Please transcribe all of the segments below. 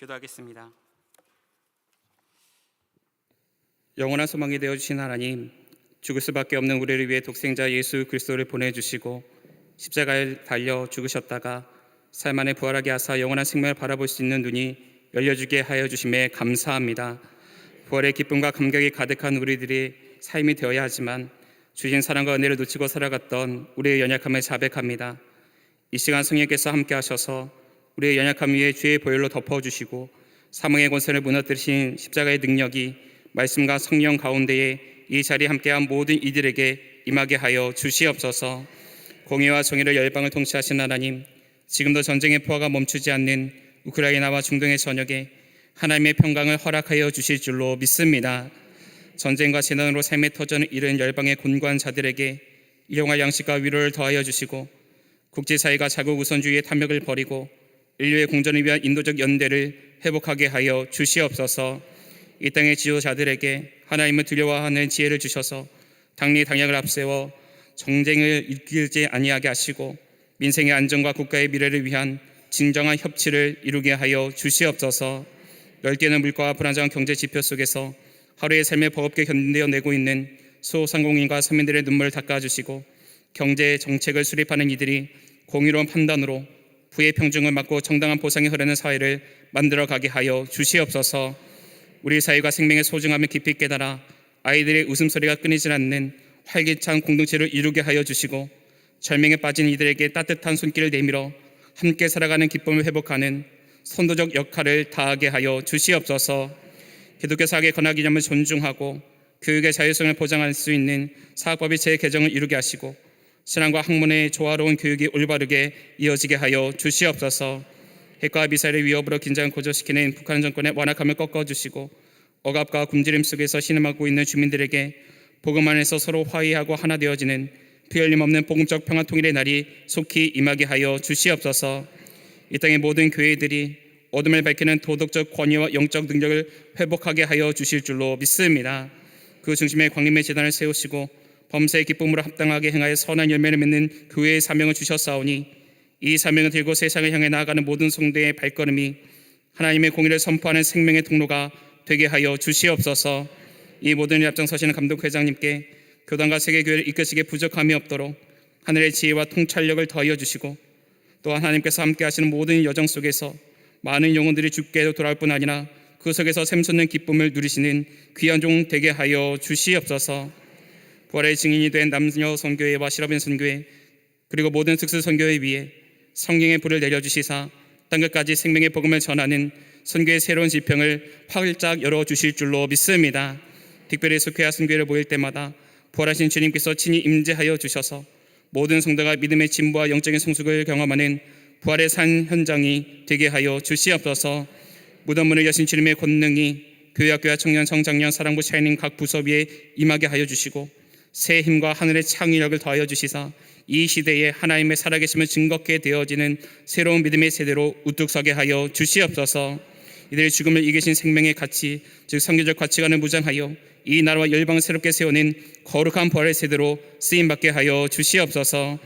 기도하겠습니다. 영원한 소망이 되어주신 하나님, 죽을 수밖에 없는 우리를 위해 독생자 예수 그리스도를 보내주시고 십자가에 달려 죽으셨다가 삶 안에 부활하게 하사 영원한 생명을 바라볼 수 있는 눈이 열려주게 하여 주심에 감사합니다. 부활의 기쁨과 감격이 가득한 우리들의 삶이 되어야 하지만 주신 사랑과 은혜를 놓치고 살아갔던 우리의 연약함을 자백합니다. 이 시간 성령께서 함께 하셔서 우리의 연약함 위에 주의 보혈로 덮어주시고 사망의 권세를 무너뜨리신 십자가의 능력이 말씀과 성령 가운데에 이 자리에 함께한 모든 이들에게 임하게 하여 주시옵소서. 공의와 정의를 열방을 통치하신 하나님, 지금도 전쟁의 포화가 멈추지 않는 우크라이나와 중동의 전역에 하나님의 평강을 허락하여 주실 줄로 믿습니다. 전쟁과 재난으로 삶의 터전을 잃은 열방의 곤고한 자들에게 일용할 양식과 위로를 더하여 주시고 국제사회가 자국 우선주의의 탐욕을 버리고 인류의 공전을 위한 인도적 연대를 회복하게 하여 주시옵소서. 이 땅의 지도자들에게 하나님을 두려워하는 지혜를 주셔서 당리 당략을 앞세워 정쟁을 일으키지 아니하게 하시고 민생의 안정과 국가의 미래를 위한 진정한 협치를 이루게 하여 주시옵소서. 열대는 물가와 불안정한 경제 지표 속에서 하루의 삶을 버겁게 견뎌내고 있는 소상공인과 서민들의 눈물을 닦아주시고 경제 정책을 수립하는 이들이 공의로운 판단으로 부의 평등을 막고 정당한 보상이 흐르는 사회를 만들어가게 하여 주시옵소서. 우리 사회가 생명의 소중함을 깊이 깨달아 아이들의 웃음소리가 끊이질 않는 활기찬 공동체를 이루게 하여 주시고 절명에 빠진 이들에게 따뜻한 손길을 내밀어 함께 살아가는 기쁨을 회복하는 선도적 역할을 다하게 하여 주시옵소서. 기독교 사학의 권학 이념을 존중하고 교육의 자율성을 보장할 수 있는 사학법의 재개정을 이루게 하시고 신앙과 학문의 조화로운 교육이 올바르게 이어지게 하여 주시옵소서. 핵과 미사일의 위협으로 긴장을 고조시키는 북한 정권의 완악함을 꺾어주시고 억압과 굶주림 속에서 신음하고 있는 주민들에게 복음 안에서 서로 화해하고 하나 되어지는 피 흘림 없는 복음적 평화 통일의 날이 속히 임하게 하여 주시옵소서. 이 땅의 모든 교회들이 어둠을 밝히는 도덕적 권위와 영적 능력을 회복하게 하여 주실 줄로 믿습니다. 그 중심에 광림의 제단을 세우시고 범사의 기쁨으로 합당하게 행하여 선한 열매를 맺는 교회의 사명을 주셨사오니 이 사명을 들고 세상을 향해 나아가는 모든 성도의 발걸음이 하나님의 공의를 선포하는 생명의 통로가 되게 하여 주시옵소서. 이 모든 일 앞장서시는 감독회장님께 교단과 세계교회를 이끄시기에 부족함이 없도록 하늘의 지혜와 통찰력을 더하여 주시고 또한 하나님께서 함께 하시는 모든 여정 속에서 많은 영혼들이 주께로 돌아올 뿐 아니라 그 속에서 샘솟는 기쁨을 누리시는 귀한 종 되게 하여 주시옵소서. 부활의 증인이 된 남녀 선교회와 실업인 선교회 그리고 모든 특수 선교회 위에 성령의 불을 내려주시사 땅끝까지 생명의 복음을 전하는 선교의 새로운 지평을 활짝 열어주실 줄로 믿습니다. 특별히 속회와 선교회를 모일 때마다 부활하신 주님께서 친히 임재하여 주셔서 모든 성도가 믿음의 진보와 영적인 성숙을 경험하는 부활의 산 현장이 되게 하여 주시옵소서. 무덤문을 여신 주님의 권능이 교회학교와 청년 성장년 사랑부 샤이닝 각 부서 위에 임하게 하여 주시고 새 힘과 하늘의 창의력을 더하여 주시사 이 시대에 하나님의 살아계심을 증거케 되어지는 새로운 믿음의 세대로 우뚝 서게 하여 주시옵소서. 이들의 죽음을 이기신 생명의 가치 즉 선교적 가치관을 무장하여 이 나라와 열방을 새롭게 세우는 거룩한 부활의 세대로 쓰임받게 하여 주시옵소서.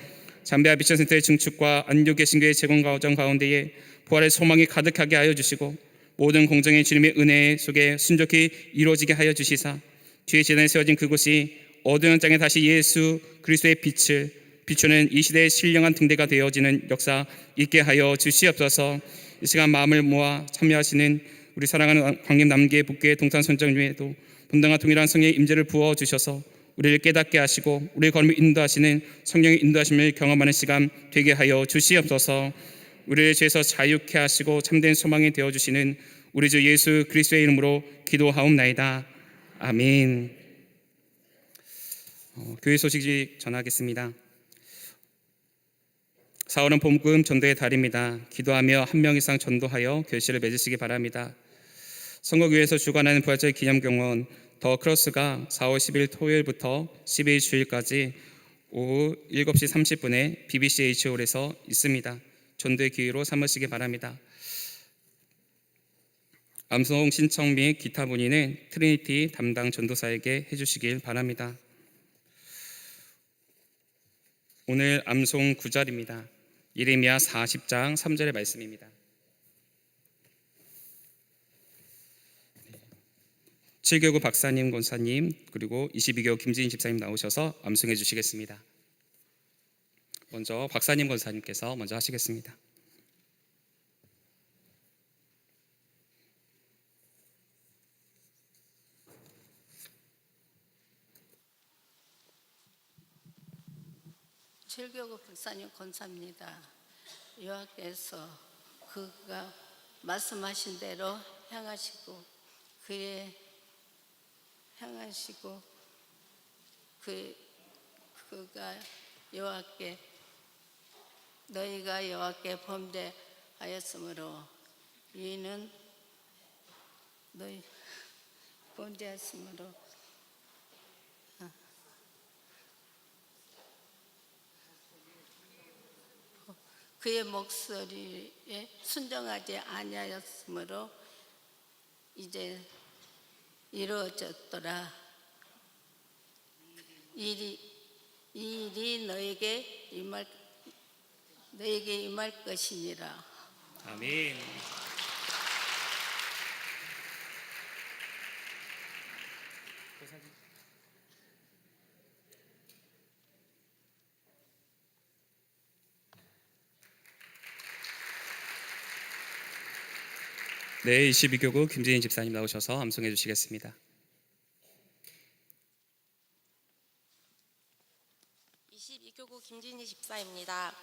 잠베아 비전센터의 증축과 안교 개신교의 재건 과정 가운데에 부활의 소망이 가득하게 하여 주시고 모든 공정의 주님의 은혜 속에 순종히 이루어지게 하여 주시사 주의 제단에 세워진 그곳이 어두운 땅에 다시 예수 그리스도의 빛을 비추는 이 시대의 신령한 등대가 되어지는 역사 있게 하여 주시옵소서. 이 시간 마음을 모아 참여하시는 우리 사랑하는 광림 남계 북계 동탄 선정위에도 분당과 동일한 성령의 임재를 부어 주셔서 우리를 깨닫게 하시고 우리의 걸음을 인도하시는 성령의 인도하심을 경험하는 시간 되게 하여 주시옵소서. 우리를 죄에서 자유케 하시고 참된 소망이 되어주시는 우리 주 예수 그리스도의 이름으로 기도하옵나이다. 아멘. 교회 소식 전하겠습니다. 4월은 복음 전도의 달입니다. 기도하며 한 명 이상 전도하여 결실을 맺으시기 바랍니다. 선거교회에서 주관하는 부활절 기념경원 더 크로스가 4월 10일 토요일부터 12일 주일까지 오후 7시 30분에 BBC H홀에서 있습니다. 전도의 기회로 삼으시기 바랍니다. 암송 신청 및 기타 문의는 트리니티 담당 전도사에게 해주시길 바랍니다. 오늘 암송 구절입니다. 예레미야 40장 3절의 말씀입니다. 7교구 박사님, 권사님, 그리고 22교구 김지인 집사님 나오셔서 암송해 주시겠습니다. 먼저 박사님, 권사님께서 먼저 하시겠습니다. 칠교구 박사님 권사입니다. 여호와께서 그가 말씀하신 대로 행하시고 그가 여호와께 너희가 여호와께 범죄하였으므로 이는 너희 범죄하였으므로 그의 목소리에 순종하지 아니하였으므로 이제 이루어졌더라. 이 일이 너에게 임할 것이니라. 아멘. 네, 22교구 김지인 집사님 나오셔서 암송해 주시겠습니다. 22교구 김진희 집사입니다.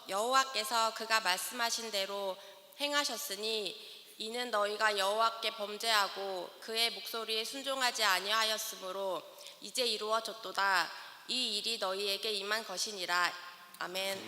여호와께서 그가 말씀하신 대로 행하셨으니 이는 너희가 여호와께 범죄하고 그의 목소리에 순종하지 아니하였으므로 이제 이루어졌도다. 이 일이 너희에게 임한 것이니라. 아멘.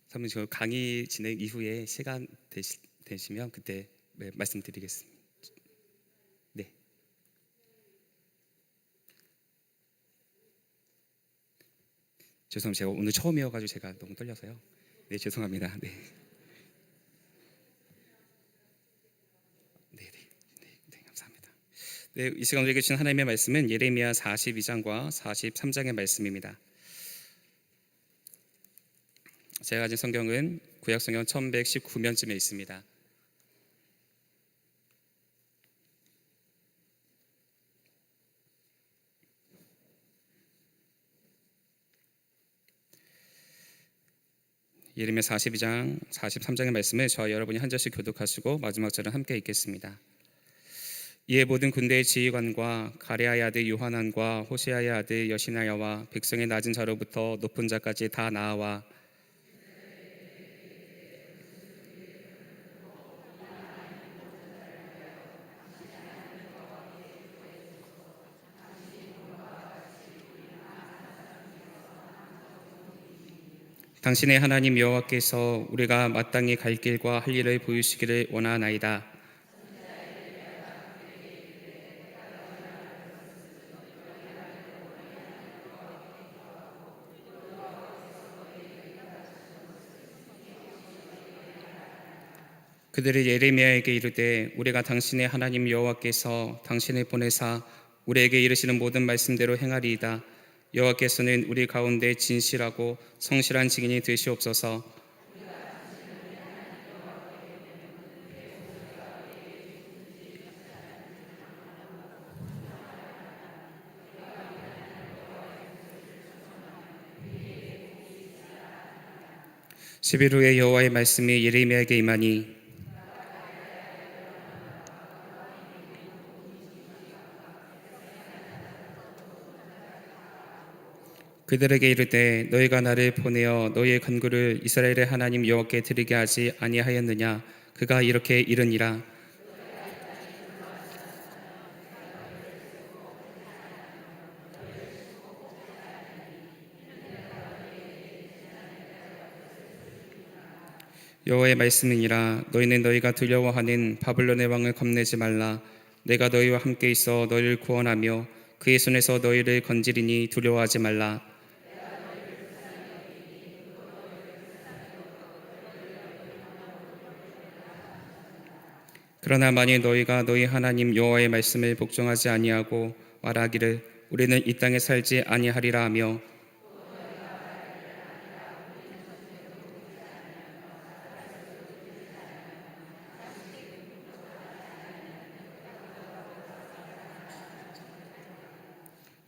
사모님 저 강의 진행 이후에 시간 되시면 그때 말씀드리겠습니다. 네. 죄송합니다. 제가 오늘 처음이어가지고 제가 너무 떨려서요. 네, 죄송합니다. 네. 네, 감사합니다. 네, 이 시간 우리에게 주신 하나님의 말씀은 예레미야 42장과 43장의 말씀입니다. 제가 가진 성경은 구약성경 1119면쯤에 있습니다. 예레미야 42장, 43장의 말씀을 저와 여러분이 한 절씩 교독하시고 마지막 절은 함께 읽겠습니다. 이에 모든 군대의 지휘관과 가레아의 아들 요하난과 호시아의 아들 여시나야와 백성의 낮은 자로부터 높은 자까지 다 나아와 당신의 하나님 여호와께서 우리가 마땅히 갈 길과 할 일을 보이시기를 원하나이다. 그들이 예레미야에게 이르되 우리가 당신의 하나님 여호와께서 당신을 보내사 우리에게 이르시는 모든 말씀대로 행하리이다. 여호와께서는 우리 가운데 진실하고 성실한 증인이 되시옵소서. (10일) 후에 여호와의 말씀이 예레미야에게 임하니 그들에게 이르되 너희가 나를 보내어 너희의 간구를 이스라엘의 하나님 여호와께 드리게 하지 아니하였느냐. 그가 이렇게 이르니라. 여호와의 말씀이니라. 너희는 너희가 두려워하는 바벨론의 왕을 겁내지 말라. 내가 너희와 함께 있어 너희를 구원하며 그의 손에서 너희를 건지리니 두려워하지 말라. 그러나 만일 너희가 너희 하나님 여호와의 말씀을 복종하지 아니하고 말하기를 우리는 이 땅에 살지 아니하리라 하며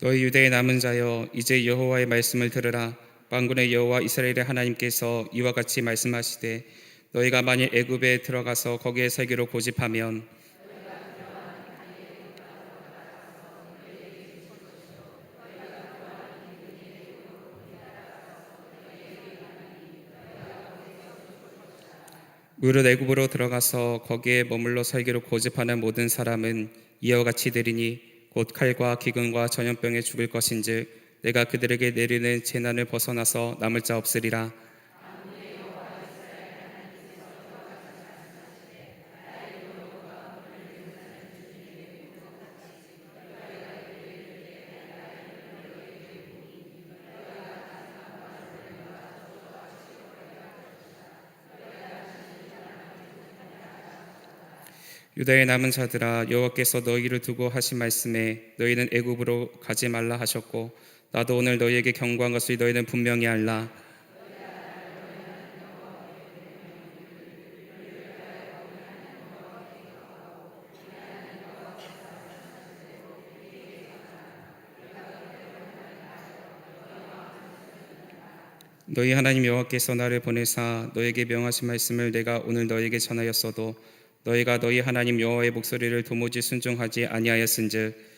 너희 유대의 남은 자여 이제 여호와의 말씀을 들으라. 만군의 여호와 이스라엘의 하나님께서 이와 같이 말씀하시되 너희가 만일 애굽에 들어가서 거기에 살기로 고집하면 무릇 애굽으로 들어가서 거기에 머물러 살기로 고집하는 모든 사람은 이와 같이 되리니 곧 칼과 기근과 전염병에 죽을 것인즉 내가 그들에게 내리는 재난을 벗어나서 남을 자 없으리라. 유다의 남은 자들아 여호와께서 너희를 두고 하신 말씀에 너희는 애굽으로 가지 말라 하셨고 나도 오늘 너희에게 경고한 것을 너희는 분명히 알라. 너희 하나님 여호와께서 나를 보내사 너에게 명하신 말씀을 내가 오늘 너에게 전하였어도 너희가 너희 하나님 여호와의 목소리를 도무지 순종하지 아니하였은즉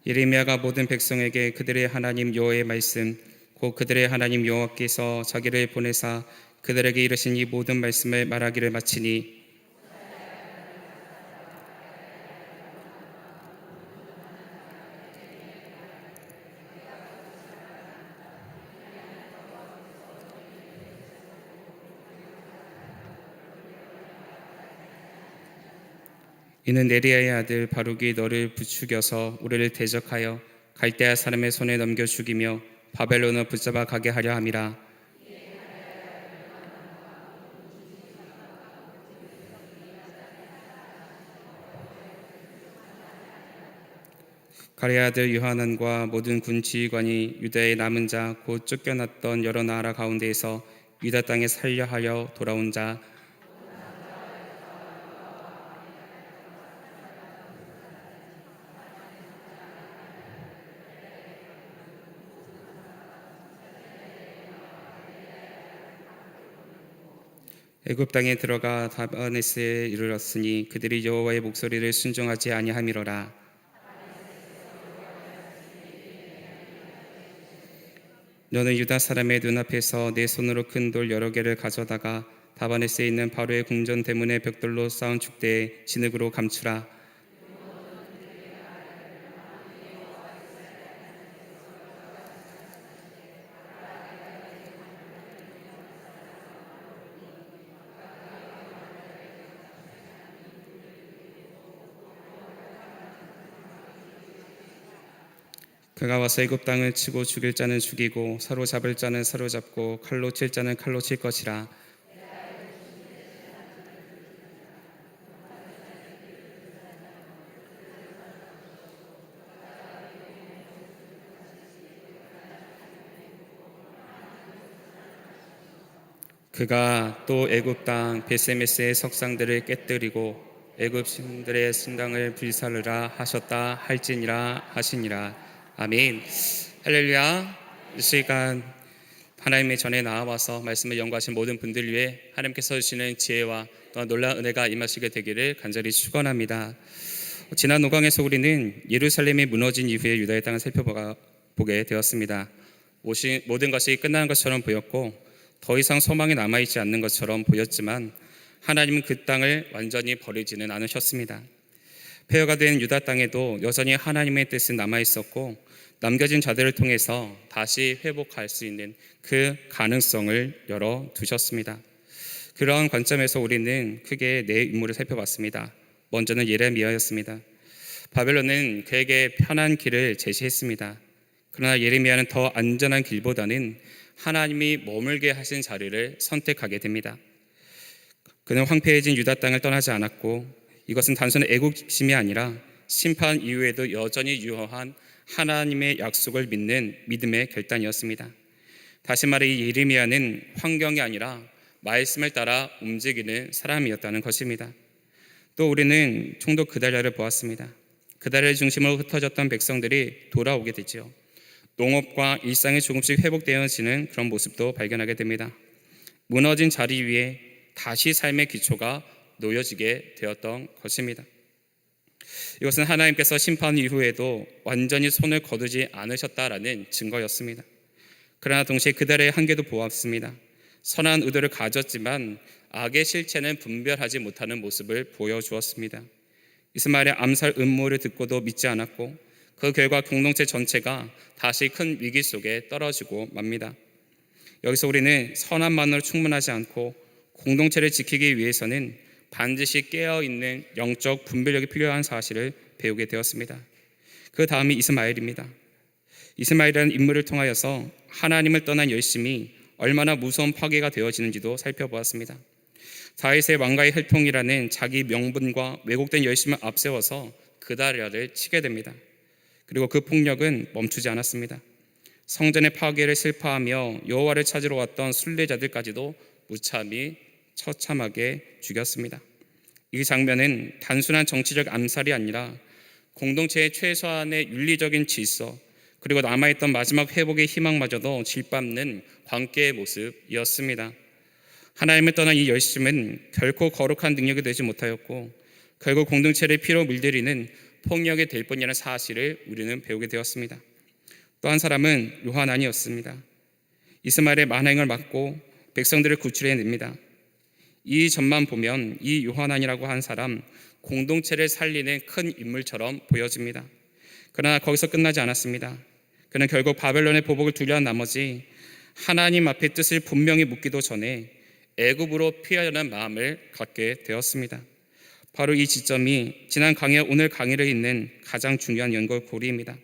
예레미야가 모든 백성에게 그들의 하나님 여호와의 말씀 곧 그들의 하나님 여호와께서 자기를 보내사 그들에게 이르신 이 모든 말씀을 말하기를 마치니 이는 네리야의 아들 바룩이 너를 부추겨서 우리를 대적하여 갈대아 사람의 손에 넘겨 죽이며 바벨론을 붙잡아 가게 하려 함이라. 가레의 아들 요하난과 모든 군 지휘관이 유다의 남은 자 곧 쫓겨났던 여러 나라 가운데에서 유다 땅에 살려 하여 돌아온 자 애굽 땅에 들어가 다바네스에 이르렀으니 그들이 여호와의 목소리를 순종하지 아니함이로라. 너는 유다 사람의 눈앞에서 내 손으로 큰 돌 여러 개를 가져다가 다바네스에 있는 바로의 궁전 대문의 벽돌로 쌓은 축대에 진흙으로 감추라. 그가 와서 애굽 땅을 치고 죽일 자는 죽이고 사로잡을 자는 사로잡고 칼로 칠 자는 칼로 칠 것이라. 그가 또 애굽 땅 베세메스의 석상들을 깨뜨리고 애굽 신들의 신당을 불살르라 하셨다 할지니라 하시니라. 아멘. 할렐루야. 이 시간 하나님의 전에 나와서 말씀을 연구하신 모든 분들 위해 하나님께서 주시는 지혜와 또한 놀라운 은혜가 임하시게 되기를 간절히 축원합니다. 지난 5강에서 우리는 예루살렘이 무너진 이후에 유다의 땅을 살펴보게 되었습니다. 모든 것이 끝나는 것처럼 보였고 더 이상 소망이 남아있지 않는 것처럼 보였지만 하나님은 그 땅을 완전히 버리지는 않으셨습니다. 폐허가 된 유다 땅에도 여전히 하나님의 뜻은 남아있었고 남겨진 자들을 통해서 다시 회복할 수 있는 그 가능성을 열어두셨습니다. 그러한 관점에서 우리는 크게 네 인물을 살펴봤습니다. 먼저는 예레미야였습니다. 바벨론은 그에게 편한 길을 제시했습니다. 그러나 예레미야는 더 안전한 길보다는 하나님이 머물게 하신 자리를 선택하게 됩니다. 그는 황폐해진 유다 땅을 떠나지 않았고, 이것은 단순한 애국심이 아니라 심판 이후에도 여전히 유효한 하나님의 약속을 믿는 믿음의 결단이었습니다. 다시 말해 이 예레미야는 환경이 아니라 말씀을 따라 움직이는 사람이었다는 것입니다. 또 우리는 총독 그달랴를 보았습니다. 그달랴의 중심으로 흩어졌던 백성들이 돌아오게 되죠. 농업과 일상이 조금씩 회복되어지는 그런 모습도 발견하게 됩니다. 무너진 자리 위에 다시 삶의 기초가 놓여지게 되었던 것입니다. 이것은 하나님께서 심판 이후에도 완전히 손을 거두지 않으셨다라는 증거였습니다. 그러나 동시에 그들의 한계도 보았습니다. 선한 의도를 가졌지만 악의 실체는 분별하지 못하는 모습을 보여주었습니다. 이스마엘의 암살 음모를 듣고도 믿지 않았고, 그 결과 공동체 전체가 다시 큰 위기 속에 떨어지고 맙니다. 여기서 우리는 선함만으로 충분하지 않고 공동체를 지키기 위해서는 반드시 깨어있는 영적 분별력이 필요한 사실을 배우게 되었습니다. 그 다음이 이스마엘입니다. 이스마엘이라는 인물을 통하여서 하나님을 떠난 열심이 얼마나 무서운 파괴가 되어지는지도 살펴보았습니다. 다윗의 왕가의 혈통이라는 자기 명분과 왜곡된 열심을 앞세워서 그달랴를 치게 됩니다. 그리고 그 폭력은 멈추지 않았습니다. 성전의 파괴를 슬퍼하며 여호와를 찾으러 왔던 순례자들까지도 무참히 처참하게 죽였습니다. 이 장면은 단순한 정치적 암살이 아니라 공동체의 최소한의 윤리적인 질서, 그리고 남아있던 마지막 회복의 희망마저도 짓밟는 광기의 모습이었습니다. 하나님을 떠난 이 열심은 결코 거룩한 능력이 되지 못하였고, 결국 공동체를 피로 물들이는 폭력이 될 뿐이라는 사실을 우리는 배우게 되었습니다. 또 한 사람은 요하난이었습니다. 이스마엘의 만행을 막고 백성들을 구출해냅니다. 이 점만 보면 이 요하난이라고 한 사람, 공동체를 살리는 큰 인물처럼 보여집니다. 그러나 거기서 끝나지 않았습니다. 그는 결국 바벨론의 보복을 두려운 나머지 하나님 앞에 뜻을 분명히 묻기도 전에 애굽으로 피하려는 마음을 갖게 되었습니다. 바로 이 지점이 지난 강의와 오늘 강의를 잇는 가장 중요한 연결고리입니다.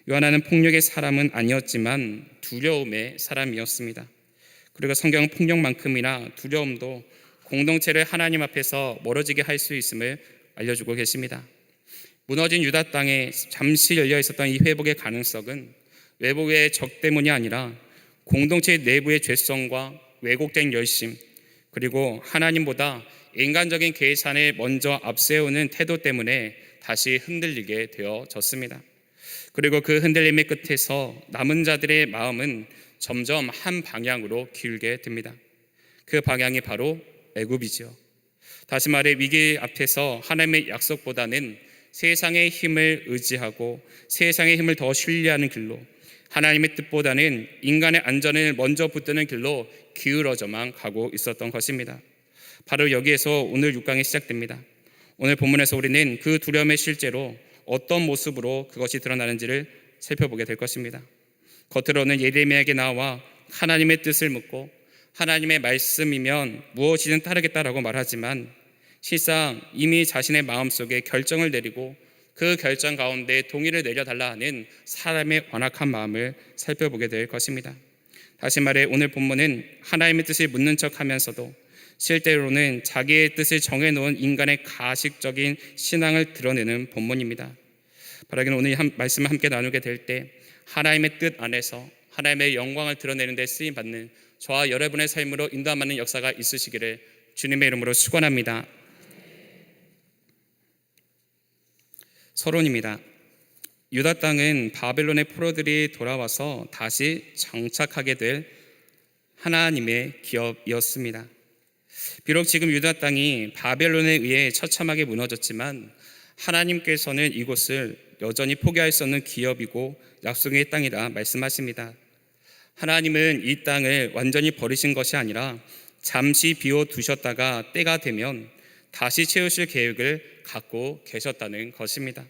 요하난은 폭력의 사람은 아니었지만 두려움의 사람이었습니다. 그리고 성경은 폭력만큼이나 두려움도 공동체를 하나님 앞에서 멀어지게 할 수 있음을 알려주고 계십니다. 무너진 유다 땅에 잠시 열려 있었던 이 회복의 가능성은 외부의 적 때문이 아니라 공동체 내부의 죄성과 왜곡된 열심, 그리고 하나님보다 인간적인 계산을 먼저 앞세우는 태도 때문에 다시 흔들리게 되어졌습니다. 그리고 그 흔들림의 끝에서 남은 자들의 마음은 점점 한 방향으로 기울게 됩니다. 그 방향이 바로 애굽이죠. 다시 말해 위기 앞에서 하나님의 약속보다는 세상의 힘을 의지하고 세상의 힘을 더 신뢰하는 길로, 하나님의 뜻보다는 인간의 안전을 먼저 붙드는 길로 기울어져만 가고 있었던 것입니다. 바로 여기에서 오늘 6강이 시작됩니다. 오늘 본문에서 우리는 그 두려움의 실제로 어떤 모습으로 그것이 드러나는지를 살펴보게 될 것입니다. 겉으로는 예레미야에게 나와 하나님의 뜻을 묻고 하나님의 말씀이면 무엇이든 따르겠다라고 말하지만 실상 이미 자신의 마음속에 결정을 내리고 그 결정 가운데 동의를 내려달라 하는 사람의 완악한 마음을 살펴보게 될 것입니다. 다시 말해 오늘 본문은 하나님의 뜻을 묻는 척하면서도 실제로는 자기의 뜻을 정해놓은 인간의 가식적인 신앙을 드러내는 본문입니다. 바라기는 오늘 말씀을 함께 나누게 될 때 하나님의 뜻 안에서 하나님의 영광을 드러내는 데 쓰임받는 저와 여러분의 삶으로 인도하는 역사가 있으시기를 주님의 이름으로 축원합니다. 서론입니다. 유다 땅은 바벨론의 포로들이 돌아와서 다시 정착하게 될 하나님의 기업이었습니다. 비록 지금 유다 땅이 바벨론에 의해 처참하게 무너졌지만 하나님께서는 이곳을 여전히 포기할 수 없는 기업이고 약속의 땅이라 말씀하십니다. 하나님은 이 땅을 완전히 버리신 것이 아니라 잠시 비워두셨다가 때가 되면 다시 채우실 계획을 갖고 계셨다는 것입니다.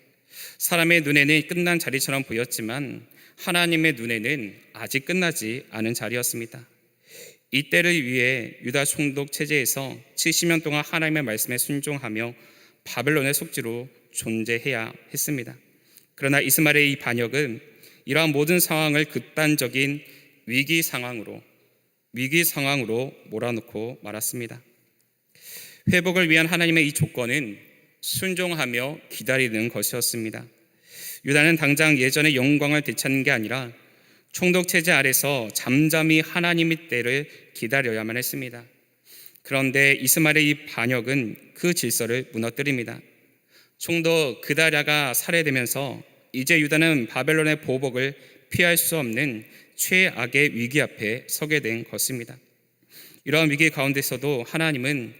사람의 눈에는 끝난 자리처럼 보였지만 하나님의 눈에는 아직 끝나지 않은 자리였습니다. 이 때를 위해 유다 총독 체제에서 70년 동안 하나님의 말씀에 순종하며 바벨론의 속지로 존재해야 했습니다. 그러나 이스마엘의 이 반역은 이러한 모든 상황을 극단적인 위기 상황으로 몰아넣고 말았습니다. 회복을 위한 하나님의 이 조건은 순종하며 기다리는 것이었습니다. 유다는 당장 예전의 영광을 되찾는 게 아니라 총독 체제 아래서 잠잠히 하나님의 때를 기다려야만 했습니다. 그런데 이스마엘의 이 반역은 그 질서를 무너뜨립니다. 총독 그다랴가 살해되면서 이제 유다는 바벨론의 보복을 피할 수 없는 최악의 위기 앞에 서게 된 것입니다. 이러한 위기 가운데서도 하나님은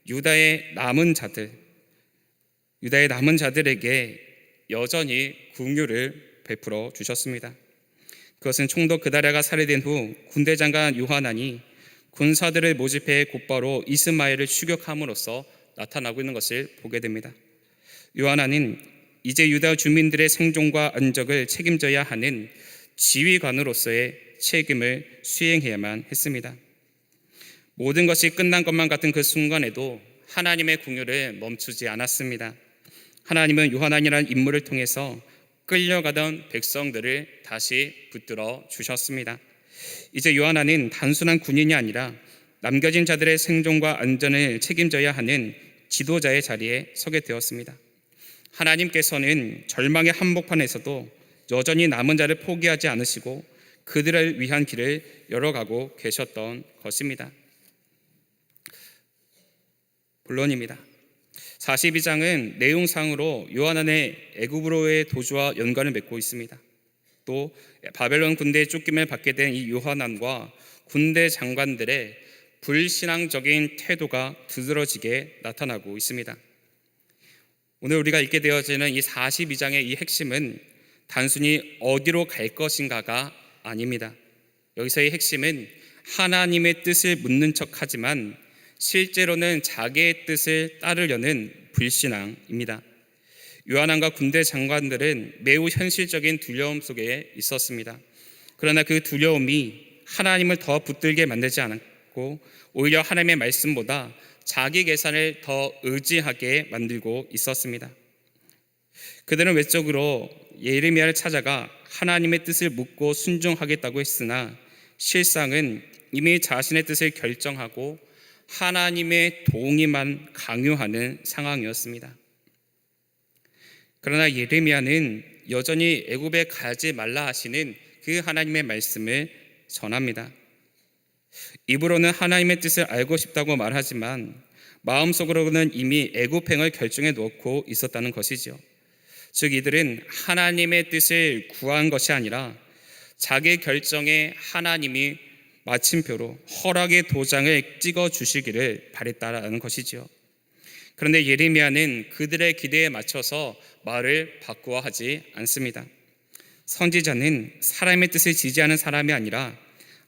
유다의 남은 자들에게 여전히 긍휼을 베풀어 주셨습니다. 그것은 총독 그다랴가 살해된 후 군대장관 요하난이 군사들을 모집해 곧바로 이스마엘을 추격함으로써 나타나고 있는 것을 보게 됩니다. 요하난은 이제 유다 주민들의 생존과 안적을 책임져야 하는 지휘관으로서의 책임을 수행해야만 했습니다. 모든 것이 끝난 것만 같은 그 순간에도 하나님의 긍휼을 멈추지 않았습니다. 하나님은 요하난이라는 인물을 통해서 끌려가던 백성들을 다시 붙들어 주셨습니다. 이제 요하난은 단순한 군인이 아니라 남겨진 자들의 생존과 안전을 책임져야 하는 지도자의 자리에 서게 되었습니다. 하나님께서는 절망의 한복판에서도 여전히 남은 자를 포기하지 않으시고 그들을 위한 길을 열어가고 계셨던 것입니다. 본론입니다. 42장은 내용상으로 요하난의 애굽으로의 도주와 연관을 맺고 있습니다. 또 바벨론 군대의 쫓김을 받게 된 이 요하난과 군대 장관들의 불신앙적인 태도가 두드러지게 나타나고 있습니다. 오늘 우리가 읽게 되어지는 이 42장의 이 핵심은 단순히 어디로 갈 것인가가 아닙니다. 여기서의 핵심은 하나님의 뜻을 묻는 척하지만 실제로는 자기의 뜻을 따르려는 불신앙입니다. 요하난과 군대 장관들은 매우 현실적인 두려움 속에 있었습니다. 그러나 그 두려움이 하나님을 더 붙들게 만들지 않았고 오히려 하나님의 말씀보다 자기 계산을 더 의지하게 만들고 있었습니다. 그들은 외적으로 예레미야를 찾아가 하나님의 뜻을 묻고 순종하겠다고 했으나 실상은 이미 자신의 뜻을 결정하고 하나님의 동의만 강요하는 상황이었습니다. 그러나 예레미야는 여전히 애굽에 가지 말라 하시는 그 하나님의 말씀을 전합니다. 입으로는 하나님의 뜻을 알고 싶다고 말하지만 마음속으로는 이미 애굽행을 결정해 놓고 있었다는 것이죠. 즉 이들은 하나님의 뜻을 구한 것이 아니라 자기 결정에 하나님이 마침표로 허락의 도장을 찍어 주시기를 바랬다라는 것이죠. 그런데 예레미야는 그들의 기대에 맞춰서 말을 바꾸어 하지 않습니다. 선지자는 사람의 뜻을 지지하는 사람이 아니라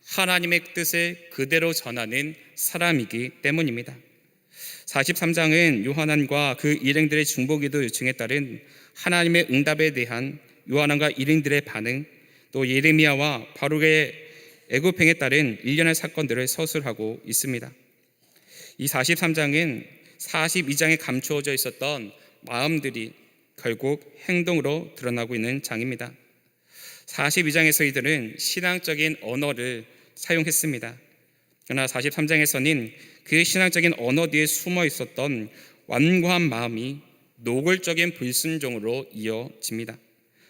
하나님의 뜻을 그대로 전하는 사람이기 때문입니다. 43장은 요하난과 그 일행들의 중보기도 요청에 따른 하나님의 응답에 대한 요하난과 일행들의 반응, 또 예레미야와 바룩의 애굽행에 따른 일련의 사건들을 서술하고 있습니다. 이 43장은 42장에 감추어져 있었던 마음들이 결국 행동으로 드러나고 있는 장입니다. 42장에서 이들은 신앙적인 언어를 사용했습니다. 그러나 43장에서는 그 신앙적인 언어 뒤에 숨어 있었던 완고한 마음이 노골적인 불순종으로 이어집니다.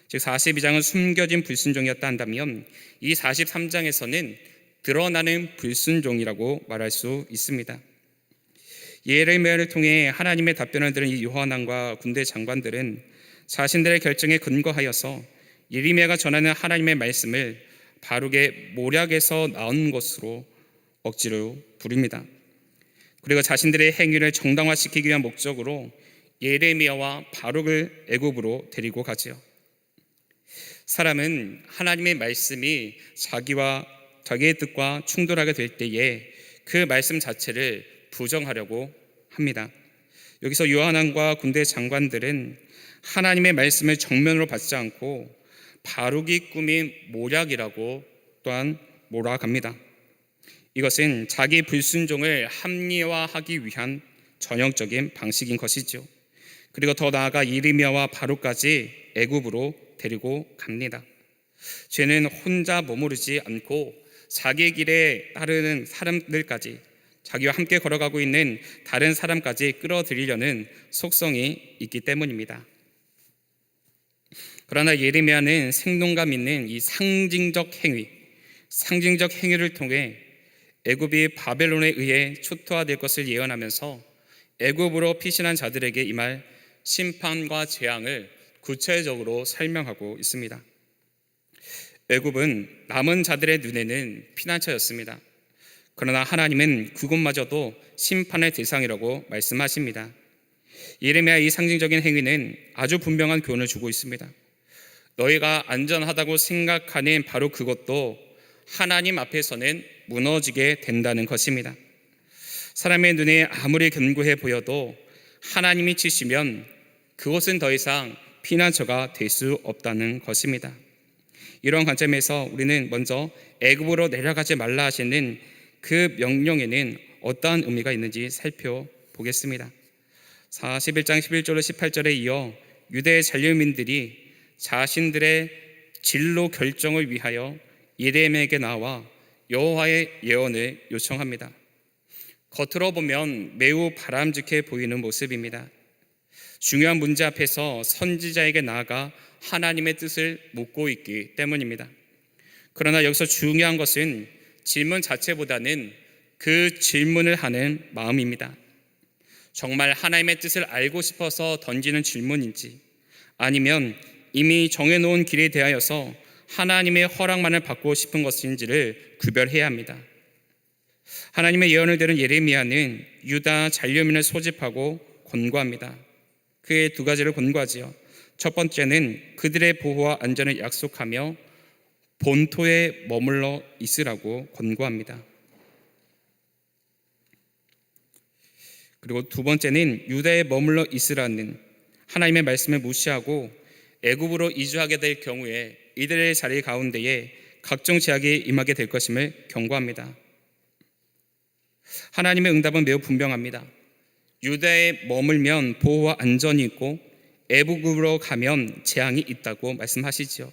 즉 42장은 숨겨진 불순종이었다 한다면 이 43장에서는 드러나는 불순종이라고 말할 수 있습니다. 예레미야를 통해 하나님의 답변을 들은 이 요하난과 군대 장관들은 자신들의 결정에 근거하여서 예레미야가 전하는 하나님의 말씀을 바룩의 모략에서 나온 것으로 억지로 부릅니다. 그리고 자신들의 행위를 정당화시키기 위한 목적으로 예레미야와 바룩을 애굽으로 데리고 가지요. 사람은 하나님의 말씀이 자기의 뜻과 충돌하게 될 때에 그 말씀 자체를 부정하려고 합니다. 여기서 요하난과 군대 장관들은 하나님의 말씀을 정면으로 받지 않고 바룩이 꾸민 모략이라고 또한 몰아갑니다. 이것은 자기 불순종을 합리화하기 위한 전형적인 방식인 것이죠. 그리고 더 나아가 예레미야와 바룩까지 애굽으로 데리고 갑니다. 죄는 혼자 머무르지 않고 자기의 길에 따르는 사람들까지, 자기와 함께 걸어가고 있는 다른 사람까지 끌어들이려는 속성이 있기 때문입니다. 그러나 예레미야는 생동감 있는 이 상징적 행위를 통해 애굽이 바벨론에 의해 초토화될 것을 예언하면서 애굽으로 피신한 자들에게 임할 심판과 재앙을 구체적으로 설명하고 있습니다. 애굽은 남은 자들의 눈에는 피난처였습니다. 그러나 하나님은 그곳마저도 심판의 대상이라고 말씀하십니다. 예레미야의 이 상징적인 행위는 아주 분명한 교훈을 주고 있습니다. 너희가 안전하다고 생각하는 바로 그것도 하나님 앞에서는 무너지게 된다는 것입니다. 사람의 눈에 아무리 견고해 보여도 하나님이 치시면 그것은 더 이상 피난처가 될 수 없다는 것입니다. 이런 관점에서 우리는 먼저 애굽으로 내려가지 말라 하시는 그 명령에는 어떠한 의미가 있는지 살펴보겠습니다. 41장 11절로 18절에 이어 유대의 잔류민들이 자신들의 진로 결정을 위하여 예레미야에게 나와 여호와의 예언을 요청합니다. 겉으로 보면 매우 바람직해 보이는 모습입니다. 중요한 문제 앞에서 선지자에게 나아가 하나님의 뜻을 묻고 있기 때문입니다. 그러나 여기서 중요한 것은 질문 자체보다는 그 질문을 하는 마음입니다. 정말 하나님의 뜻을 알고 싶어서 던지는 질문인지, 아니면 이미 정해놓은 길에 대하여서 하나님의 허락만을 받고 싶은 것인지를 구별해야 합니다. 하나님의 예언을 들은 예레미야는 유다 잔류민을 소집하고 권고합니다. 그의 두 가지를 권고하지요. 첫 번째는 그들의 보호와 안전을 약속하며 본토에 머물러 있으라고 권고합니다. 그리고 두 번째는 유다에 머물러 있으라는 하나님의 말씀을 무시하고 애굽으로 이주하게 될 경우에 이들의 자리 가운데에 각종 제약이 임하게 될 것임을 경고합니다. 하나님의 응답은 매우 분명합니다. 유다에 머물면 보호와 안전이 있고 애굽으로 가면 재앙이 있다고 말씀하시지요.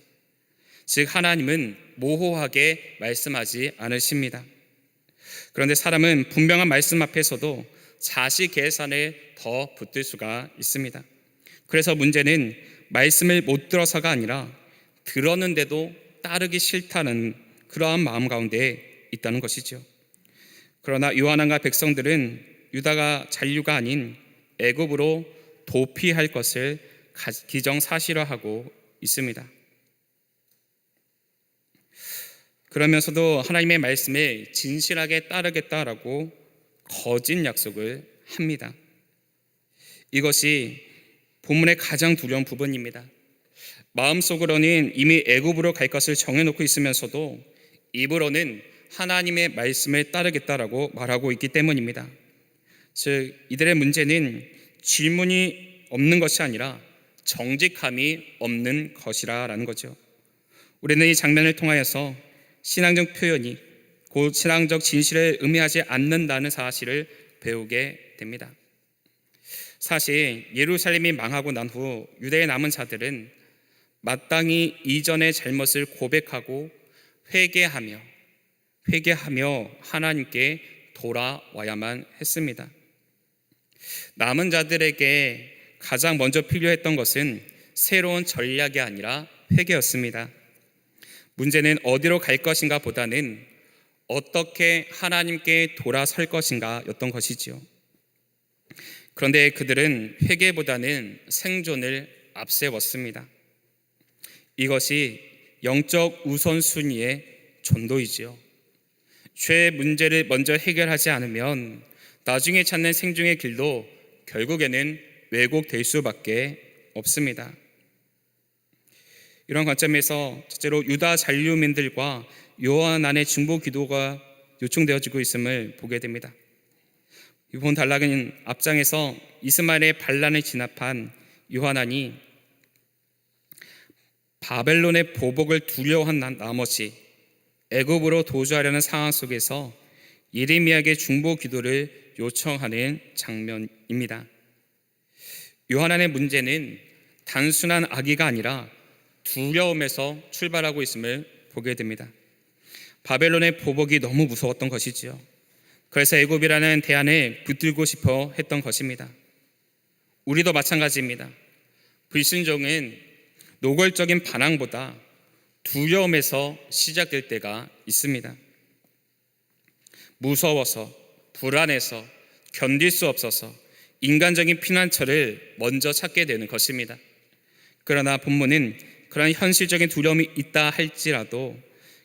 즉 하나님은 모호하게 말씀하지 않으십니다. 그런데 사람은 분명한 말씀 앞에서도 자식 계산에 더 붙들 수가 있습니다. 그래서 문제는 말씀을 못 들어서가 아니라 들었는데도 따르기 싫다는 그러한 마음 가운데 있다는 것이죠. 그러나 요한왕과 백성들은 유다가 잔류가 아닌 애굽으로 도피할 것을 기정사실화하고 있습니다. 그러면서도 하나님의 말씀에 진실하게 따르겠다라고 거짓 약속을 합니다. 이것이 본문의 가장 두려운 부분입니다. 마음속으로는 이미 애굽으로 갈 것을 정해놓고 있으면서도 입으로는 하나님의 말씀을 따르겠다라고 말하고 있기 때문입니다. 즉 이들의 문제는 질문이 없는 것이 아니라 정직함이 없는 것이라는 거죠. 우리는 이 장면을 통하여서 신앙적 표현이 곧 신앙적 진실을 의미하지 않는다는 사실을 배우게 됩니다. 사실 예루살렘이 망하고 난 후 유대에 남은 자들은 마땅히 이전의 잘못을 고백하고 회개하며 하나님께 돌아와야만 했습니다. 남은 자들에게 가장 먼저 필요했던 것은 새로운 전략이 아니라 회개였습니다. 문제는 어디로 갈 것인가 보다는 어떻게 하나님께 돌아설 것인가 였던 것이지요. 그런데 그들은 회개보다는 생존을 앞세웠습니다. 이것이 영적 우선순위의 전도이지요. 죄의 문제를 먼저 해결하지 않으면 나중에 찾는 생존의 길도 결국에는 왜곡될 수밖에 없습니다. 이런 관점에서 첫째로 유다 잔류민들과 요한안의 중보 기도가 요청되어지고 있음을 보게 됩니다. 이번 단락은 앞장에서 이스마엘의 반란을 진압한 요한안이 바벨론의 보복을 두려워한 나머지 애굽으로 도주하려는 상황 속에서 예레미야에게 중보 기도를 요청하는 장면입니다. 요한안의 문제는 단순한 악의가 아니라 두려움에서 출발하고 있음을 보게 됩니다. 바벨론의 보복이 너무 무서웠던 것이지요. 그래서 애굽이라는 대안을 붙들고 싶어 했던 것입니다. 우리도 마찬가지입니다. 불순종은 노골적인 반항보다 두려움에서 시작될 때가 있습니다. 무서워서, 불안해서, 견딜 수 없어서 인간적인 피난처를 먼저 찾게 되는 것입니다. 그러나 본문은 그런 현실적인 두려움이 있다 할지라도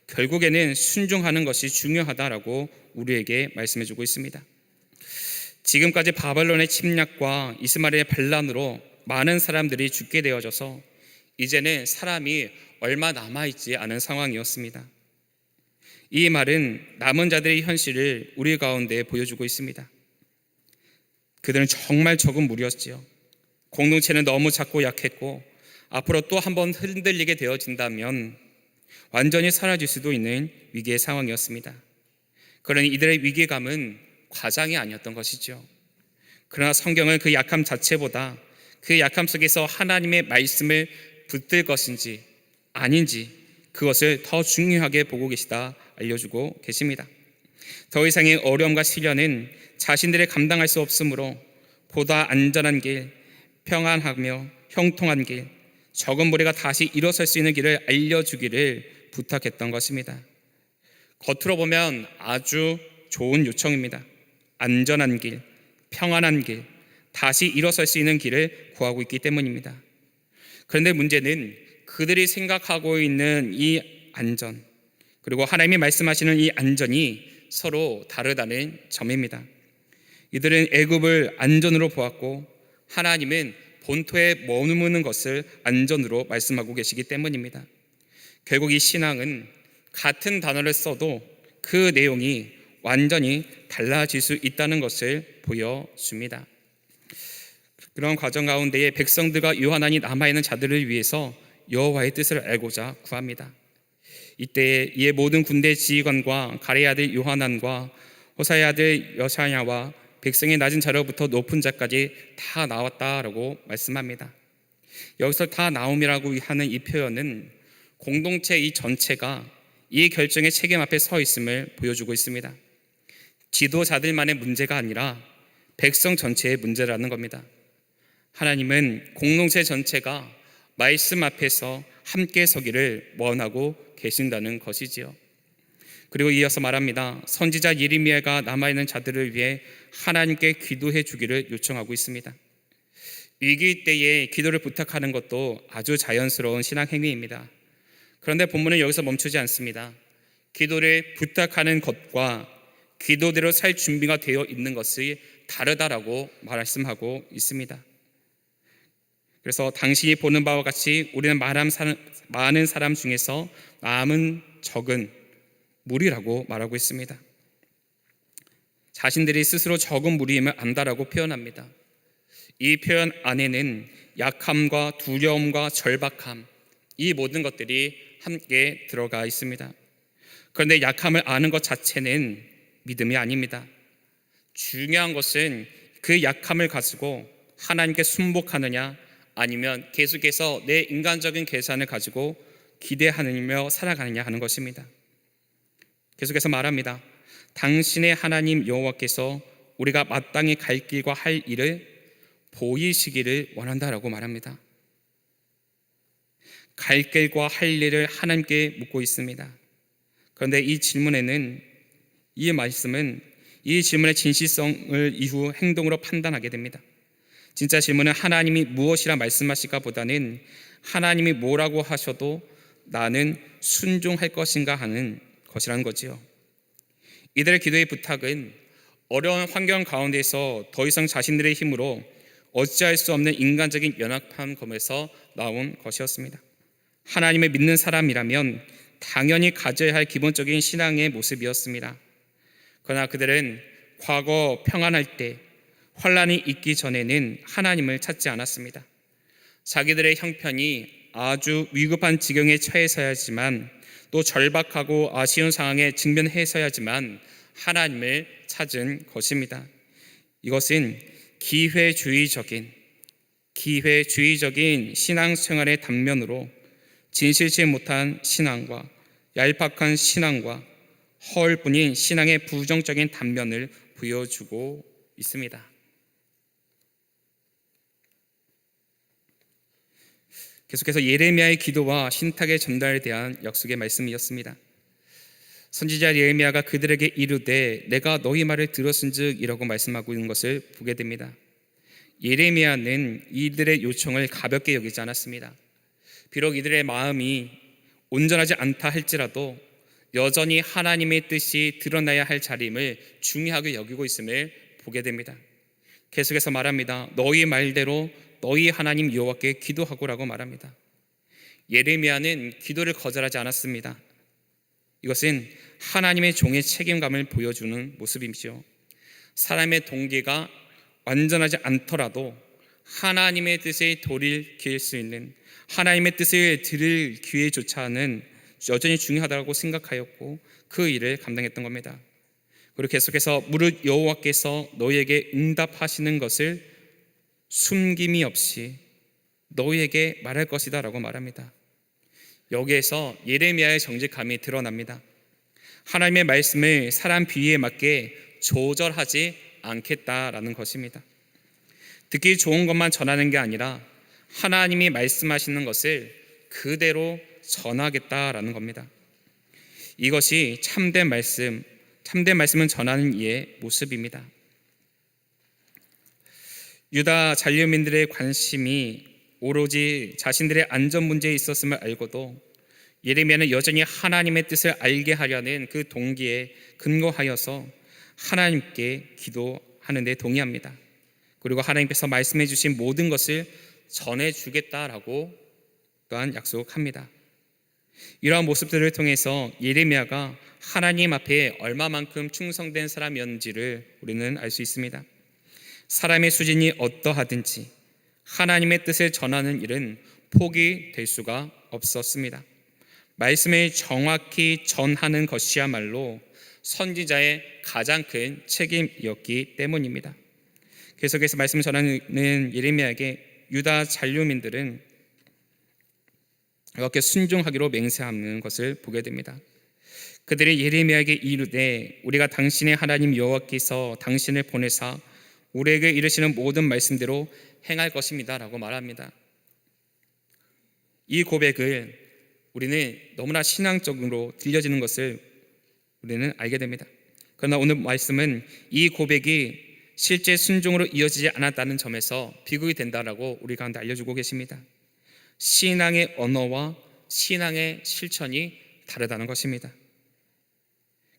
결국에는 순종하는 것이 중요하다라고 우리에게 말씀해주고 있습니다. 지금까지 바벨론의 침략과 이스마엘의 반란으로 많은 사람들이 죽게 되어져서 이제는 사람이 얼마 남아있지 않은 상황이었습니다. 이 말은 남은 자들의 현실을 우리 가운데 보여주고 있습니다. 그들은 정말 적은 무리였지요. 공동체는 너무 작고 약했고 앞으로 또 한번 흔들리게 되어진다면 완전히 사라질 수도 있는 위기의 상황이었습니다. 그러니 이들의 위기감은 과장이 아니었던 것이죠. 그러나 성경은 그 약함 자체보다 그 약함 속에서 하나님의 말씀을 붙들 것인지 아닌지 그것을 더 중요하게 보고 계시다 알려주고 계십니다. 더 이상의 어려움과 시련은 자신들이 감당할 수 없으므로 보다 안전한 길, 평안하며 형통한 길, 적은 무리가 다시 일어설 수 있는 길을 알려주기를 부탁했던 것입니다. 겉으로 보면 아주 좋은 요청입니다. 안전한 길, 평안한 길, 다시 일어설 수 있는 길을 구하고 있기 때문입니다. 그런데 문제는 그들이 생각하고 있는 이 안전, 그리고 하나님이 말씀하시는 이 안전이 서로 다르다는 점입니다. 이들은 애굽을 안전으로 보았고 하나님은 본토에 머무는 것을 안전으로 말씀하고 계시기 때문입니다. 결국 이 신앙은 같은 단어를 써도 그 내용이 완전히 달라질 수 있다는 것을 보여줍니다. 그런 과정 가운데에 백성들과 요한안이 남아있는 자들을 위해서 여호와의 뜻을 알고자 구합니다. 이때 이에 모든 군대 지휘관과 가레의 아들 요한안과 호사의 아들 여샤야와 백성의 낮은 자로부터 높은 자까지 다 나왔다라고 말씀합니다. 여기서 다 나옴이라고 하는 이 표현은 공동체 이 전체가 이 결정의 책임 앞에 서 있음을 보여주고 있습니다. 지도자들만의 문제가 아니라 백성 전체의 문제라는 겁니다. 하나님은 공동체 전체가 말씀 앞에서 함께 서기를 원하고 계신다는 것이지요. 그리고 이어서 말합니다. 선지자 예레미야가 남아있는 자들을 위해 하나님께 기도해 주기를 요청하고 있습니다. 위기 때에 기도를 부탁하는 것도 아주 자연스러운 신앙 행위입니다. 그런데 본문은 여기서 멈추지 않습니다. 기도를 부탁하는 것과 기도대로 살 준비가 되어 있는 것이 다르다라고 말씀하고 있습니다. 그래서 당신이 보는 바와 같이 우리는 많은 사람 중에서 남은 적은 무리라고 말하고 있습니다. 자신들이 스스로 적은 무리임을 안다라고 표현합니다. 이 표현 안에는 약함과 두려움과 절박함, 이 모든 것들이 함께 들어가 있습니다. 그런데 약함을 아는 것 자체는 믿음이 아닙니다. 중요한 것은 그 약함을 가지고 하나님께 순복하느냐 아니면 계속해서 내 인간적인 계산을 가지고 기대하며 살아가느냐 하는 것입니다. 계속해서 말합니다. 당신의 하나님 여호와께서 우리가 마땅히 갈 길과 할 일을 보이시기를 원한다라고 말합니다. 갈 길과 할 일을 하나님께 묻고 있습니다. 그런데 이 질문에는 이 말씀은 이 질문의 진실성을 이후 행동으로 판단하게 됩니다. 진짜 질문은 하나님이 무엇이라 말씀하실까 보다는 하나님이 뭐라고 하셔도 나는 순종할 것인가 하는 것이라는 거지요. 이들의 기도의 부탁은 어려운 환경 가운데서 더 이상 자신들의 힘으로 어찌할 수 없는 인간적인 연약함에서 나온 것이었습니다. 하나님을 믿는 사람이라면 당연히 가져야 할 기본적인 신앙의 모습이었습니다. 그러나 그들은 과거 평안할 때 환란이 있기 전에는 하나님을 찾지 않았습니다. 자기들의 형편이 아주 위급한 지경에 처해서야지만 또 절박하고 아쉬운 상황에 직면해서야지만 하나님을 찾은 것입니다. 이것은 기회주의적인 신앙생활의 단면으로 진실치 못한 신앙과 얄팍한 신앙과 허울뿐인 신앙의 부정적인 단면을 보여주고 있습니다. 계속해서 예레미야의 기도와 신탁의 전달에 대한 약속의 말씀이었습니다. 선지자 예레미야가 그들에게 이르되 내가 너희 말을 들었은즉 이라고 말씀하고 있는 것을 보게 됩니다. 예레미야는 이들의 요청을 가볍게 여기지 않았습니다. 비록 이들의 마음이 온전하지 않다 할지라도 여전히 하나님의 뜻이 드러나야 할 자리임을 중요하게 여기고 있음을 보게 됩니다. 계속해서 말합니다. 너희 말대로 너희 하나님 여호와께 기도하고라고 말합니다. 예레미야는 기도를 거절하지 않았습니다. 이것은 하나님의 종의 책임감을 보여주는 모습이죠. 사람의 동기가 완전하지 않더라도 하나님의 뜻에 돌이킬 수 있는, 하나님의 뜻을 들을 기회조차는 여전히 중요하다고 생각하였고 그 일을 감당했던 겁니다. 그리고 계속해서 무릇 여호와께서 너희에게 응답하시는 것을 숨김이 없이 너희에게 말할 것이다 라고 말합니다. 여기에서 예레미야의 정직함이 드러납니다. 하나님의 말씀을 사람 비위에 맞게 조절하지 않겠다라는 것입니다. 듣기 좋은 것만 전하는 게 아니라 하나님이 말씀하시는 것을 그대로 전하겠다라는 겁니다. 이것이 참된 말씀은 전하는 이의 모습입니다. 유다 잔류민들의 관심이 오로지 자신들의 안전 문제에 있었음을 알고도 예레미야는 여전히 하나님의 뜻을 알게 하려는 그 동기에 근거하여서 하나님께 기도하는 데 동의합니다. 그리고 하나님께서 말씀해 주신 모든 것을 전해주겠다라고 또한 약속합니다. 이러한 모습들을 통해서 예레미야가 하나님 앞에 얼마만큼 충성된 사람이었는지를 우리는 알 수 있습니다. 사람의 수준이 어떠하든지 하나님의 뜻을 전하는 일은 포기될 수가 없었습니다. 말씀을 정확히 전하는 것이야말로 선지자의 가장 큰 책임이었기 때문입니다. 계속해서 말씀을 전하는 예레미야에게 유다 잔류민들은 이렇게 순종하기로 맹세하는 것을 보게 됩니다. 그들이 예레미야에게 이르되 우리가 당신의 하나님 여호와께서 당신을 보내사 우리에게 이르시는 모든 말씀대로 행할 것입니다 라고 말합니다. 이 고백을 우리는 너무나 신앙적으로 들려지는 것을 우리는 알게 됩니다. 그러나 오늘 말씀은 이 고백이 실제 순종으로 이어지지 않았다는 점에서 비극이 된다라고 우리 가운데 알려주고 계십니다. 신앙의 언어와 신앙의 실천이 다르다는 것입니다.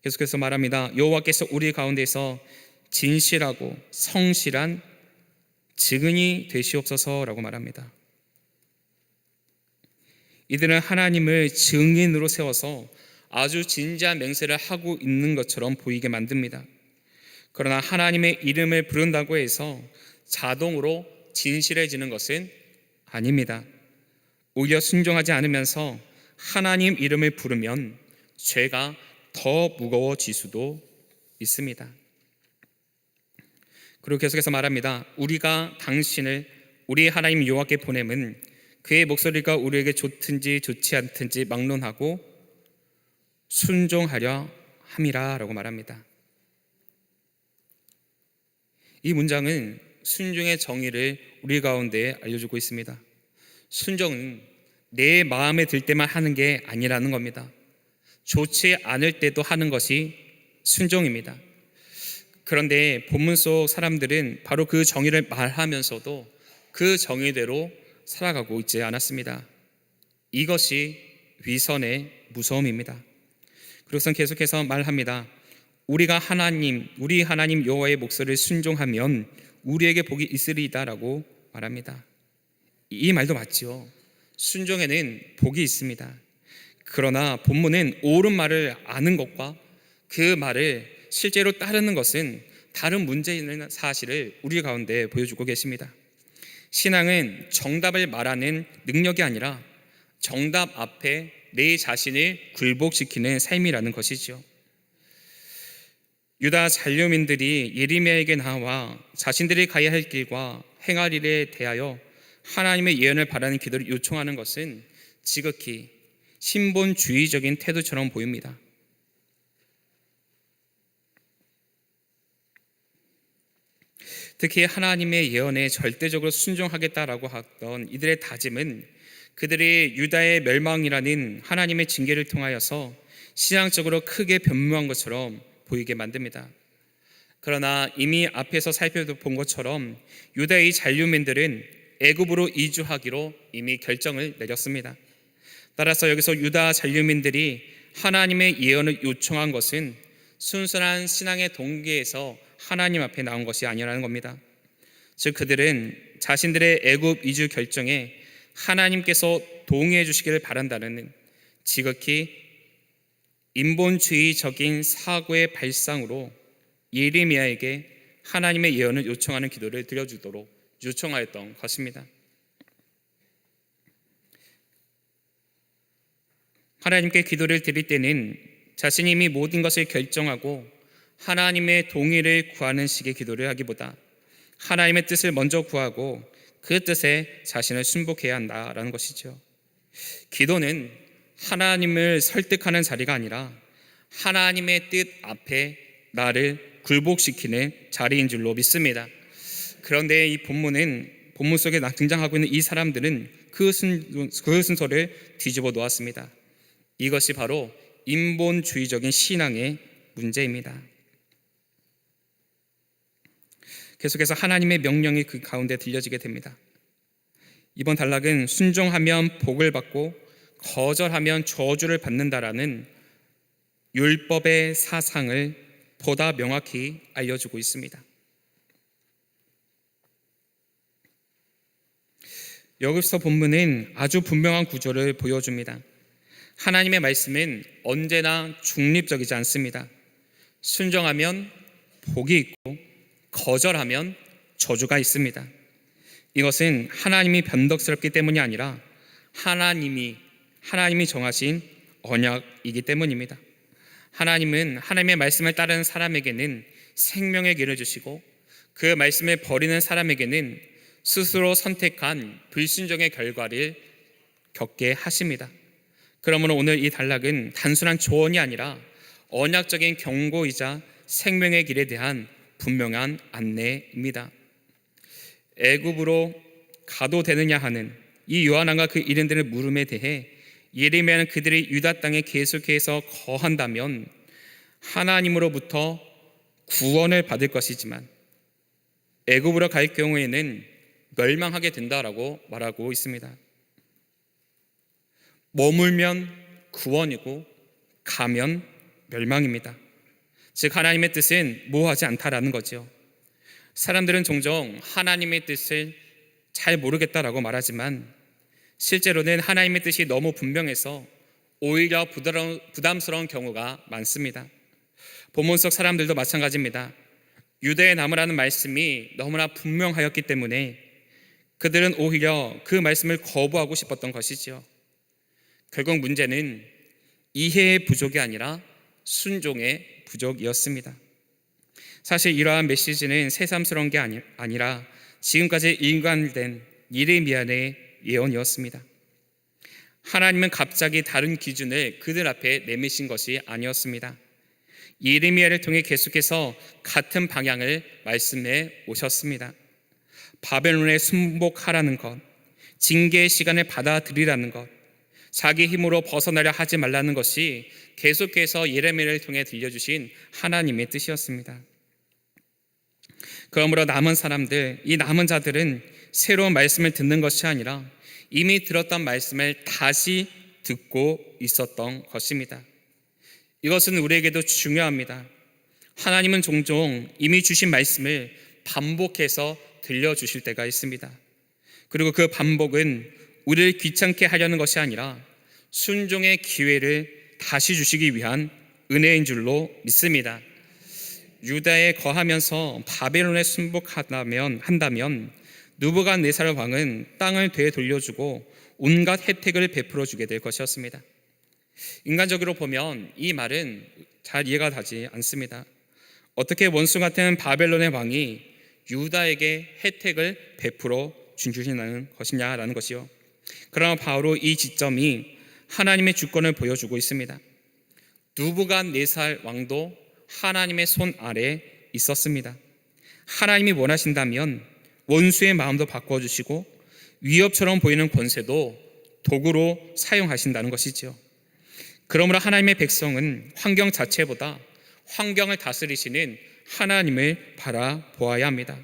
계속해서 말합니다. 여호와께서 우리 가운데서 진실하고 성실한 증인이 되시옵소서라고 말합니다. 이들은 하나님을 증인으로 세워서 아주 진지한 맹세를 하고 있는 것처럼 보이게 만듭니다. 그러나 하나님의 이름을 부른다고 해서 자동으로 진실해지는 것은 아닙니다. 오히려 순종하지 않으면서 하나님 이름을 부르면 죄가 더 무거워질 수도 있습니다. 그리고 계속해서 말합니다. 우리가 당신을 우리 하나님 여호와께 보냄은 그의 목소리가 우리에게 좋든지 좋지 않든지 막론하고 순종하려 함이라 라고 말합니다. 이 문장은 순종의 정의를 우리 가운데 알려주고 있습니다. 순종은 내 마음에 들 때만 하는 게 아니라는 겁니다. 좋지 않을 때도 하는 것이 순종입니다. 그런데 본문 속 사람들은 바로 그 정의를 말하면서도 그 정의대로 살아가고 있지 않았습니다. 이것이 위선의 무서움입니다. 그래서 계속해서 말합니다. 우리 하나님 여호와의 목소리를 순종하면 우리에게 복이 있으리이다라고 말합니다. 이 말도 맞죠. 순종에는 복이 있습니다. 그러나 본문은 옳은 말을 아는 것과 그 말을 실제로 따르는 것은 다른 문제인 사실을 우리 가운데 보여주고 계십니다. 신앙은 정답을 말하는 능력이 아니라 정답 앞에 내 자신을 굴복시키는 삶이라는 것이죠. 유다 잔류민들이 예레미야에게 나와 자신들이 가야 할 길과 행할 일에 대하여 하나님의 예언을 바라는 기도를 요청하는 것은 지극히 신본주의적인 태도처럼 보입니다. 특히 하나님의 예언에 절대적으로 순종하겠다라고 하던 이들의 다짐은 그들이 유다의 멸망이라는 하나님의 징계를 통하여서 신앙적으로 크게 변모한 것처럼 보이게 만듭니다. 그러나 이미 앞에서 살펴본 것처럼 유다의 잔류민들은 애굽으로 이주하기로 이미 결정을 내렸습니다. 따라서 여기서 유다 잔류민들이 하나님의 예언을 요청한 것은 순수한 신앙의 동기에서 하나님 앞에 나온 것이 아니라는 겁니다. 즉 그들은 자신들의 애굽 이주 결정에 하나님께서 동의해 주시기를 바란다는 지극히 인본주의적인 사고의 발상으로 예레미야에게 하나님의 예언을 요청하는 기도를 드려주도록 요청하였던 것입니다. 하나님께 기도를 드릴 때는 자신이 이미 모든 것을 결정하고 하나님의 동의를 구하는 식의 기도를 하기보다 하나님의 뜻을 먼저 구하고 그 뜻에 자신을 순복해야 한다라는 것이죠. 기도는 하나님을 설득하는 자리가 아니라 하나님의 뜻 앞에 나를 굴복시키는 자리인 줄로 믿습니다. 그런데 이 본문 속에 등장하고 있는 이 사람들은 그 순서를 뒤집어 놓았습니다. 이것이 바로 인본주의적인 신앙의 문제입니다. 계속해서 하나님의 명령이 그 가운데 들려지게 됩니다. 이번 단락은 순종하면 복을 받고 거절하면 저주를 받는다라는 율법의 사상을 보다 명확히 알려주고 있습니다. 여기서 본문은 아주 분명한 구조를 보여줍니다. 하나님의 말씀은 언제나 중립적이지 않습니다. 순종하면 복이 있고 거절하면 저주가 있습니다. 이것은 하나님이 변덕스럽기 때문이 아니라 하나님이 정하신 언약이기 때문입니다. 하나님은 하나님의 말씀을 따르는 사람에게는 생명의 길을 주시고 그 말씀을 버리는 사람에게는 스스로 선택한 불순종의 결과를 겪게 하십니다. 그러므로 오늘 이 단락은 단순한 조언이 아니라 언약적인 경고이자 생명의 길에 대한 분명한 안내입니다. 애굽으로 가도 되느냐 하는 이 요한왕과 그 일행들의 물음에 대해 예레미야는 그들이 유다 땅에 계속해서 거한다면 하나님으로부터 구원을 받을 것이지만 애굽으로 갈 경우에는 멸망하게 된다라고 말하고 있습니다. 머물면 구원이고 가면 멸망입니다. 즉 하나님의 뜻은 모호하지 않다라는 거죠. 사람들은 종종 하나님의 뜻을 잘 모르겠다라고 말하지만 실제로는 하나님의 뜻이 너무 분명해서 오히려 부담스러운 경우가 많습니다. 본문 속 사람들도 마찬가지입니다. 유대에 남으라는 말씀이 너무나 분명하였기 때문에 그들은 오히려 그 말씀을 거부하고 싶었던 것이지요. 결국 문제는 이해의 부족이 아니라 순종의 부족이었습니다. 사실 이러한 메시지는 새삼스러운 게 아니라 지금까지 일관된 예레미야의 예언이었습니다. 하나님은 갑자기 다른 기준을 그들 앞에 내미신 것이 아니었습니다. 예레미야를 통해 계속해서 같은 방향을 말씀해 오셨습니다. 바벨론에 순복하라는 것, 징계의 시간을 받아들이라는 것, 자기 힘으로 벗어나려 하지 말라는 것이 계속해서 예레미야를 통해 들려주신 하나님의 뜻이었습니다. 그러므로 남은 사람들, 이 남은 자들은 새로운 말씀을 듣는 것이 아니라 이미 들었던 말씀을 다시 듣고 있었던 것입니다. 이것은 우리에게도 중요합니다. 하나님은 종종 이미 주신 말씀을 반복해서 들려주실 때가 있습니다. 그리고 그 반복은 우리를 귀찮게 하려는 것이 아니라 순종의 기회를 다시 주시기 위한 은혜인 줄로 믿습니다. 유다에 거하면서 바벨론에 순복한다면 느부갓네살 왕은 땅을 되돌려주고 온갖 혜택을 베풀어 주게 될 것이었습니다. 인간적으로 보면 이 말은 잘 이해가 되지 않습니다. 어떻게 원수 같은 바벨론의 왕이 유다에게 혜택을 베풀어 주시는 것이냐라는 것이요. 그러나 바로 이 지점이 하나님의 주권을 보여주고 있습니다. 느부갓네살 왕도 하나님의 손 아래 있었습니다. 하나님이 원하신다면 원수의 마음도 바꿔주시고 위협처럼 보이는 권세도 도구로 사용하신다는 것이지요. 그러므로 하나님의 백성은 환경 자체보다 환경을 다스리시는 하나님을 바라보아야 합니다.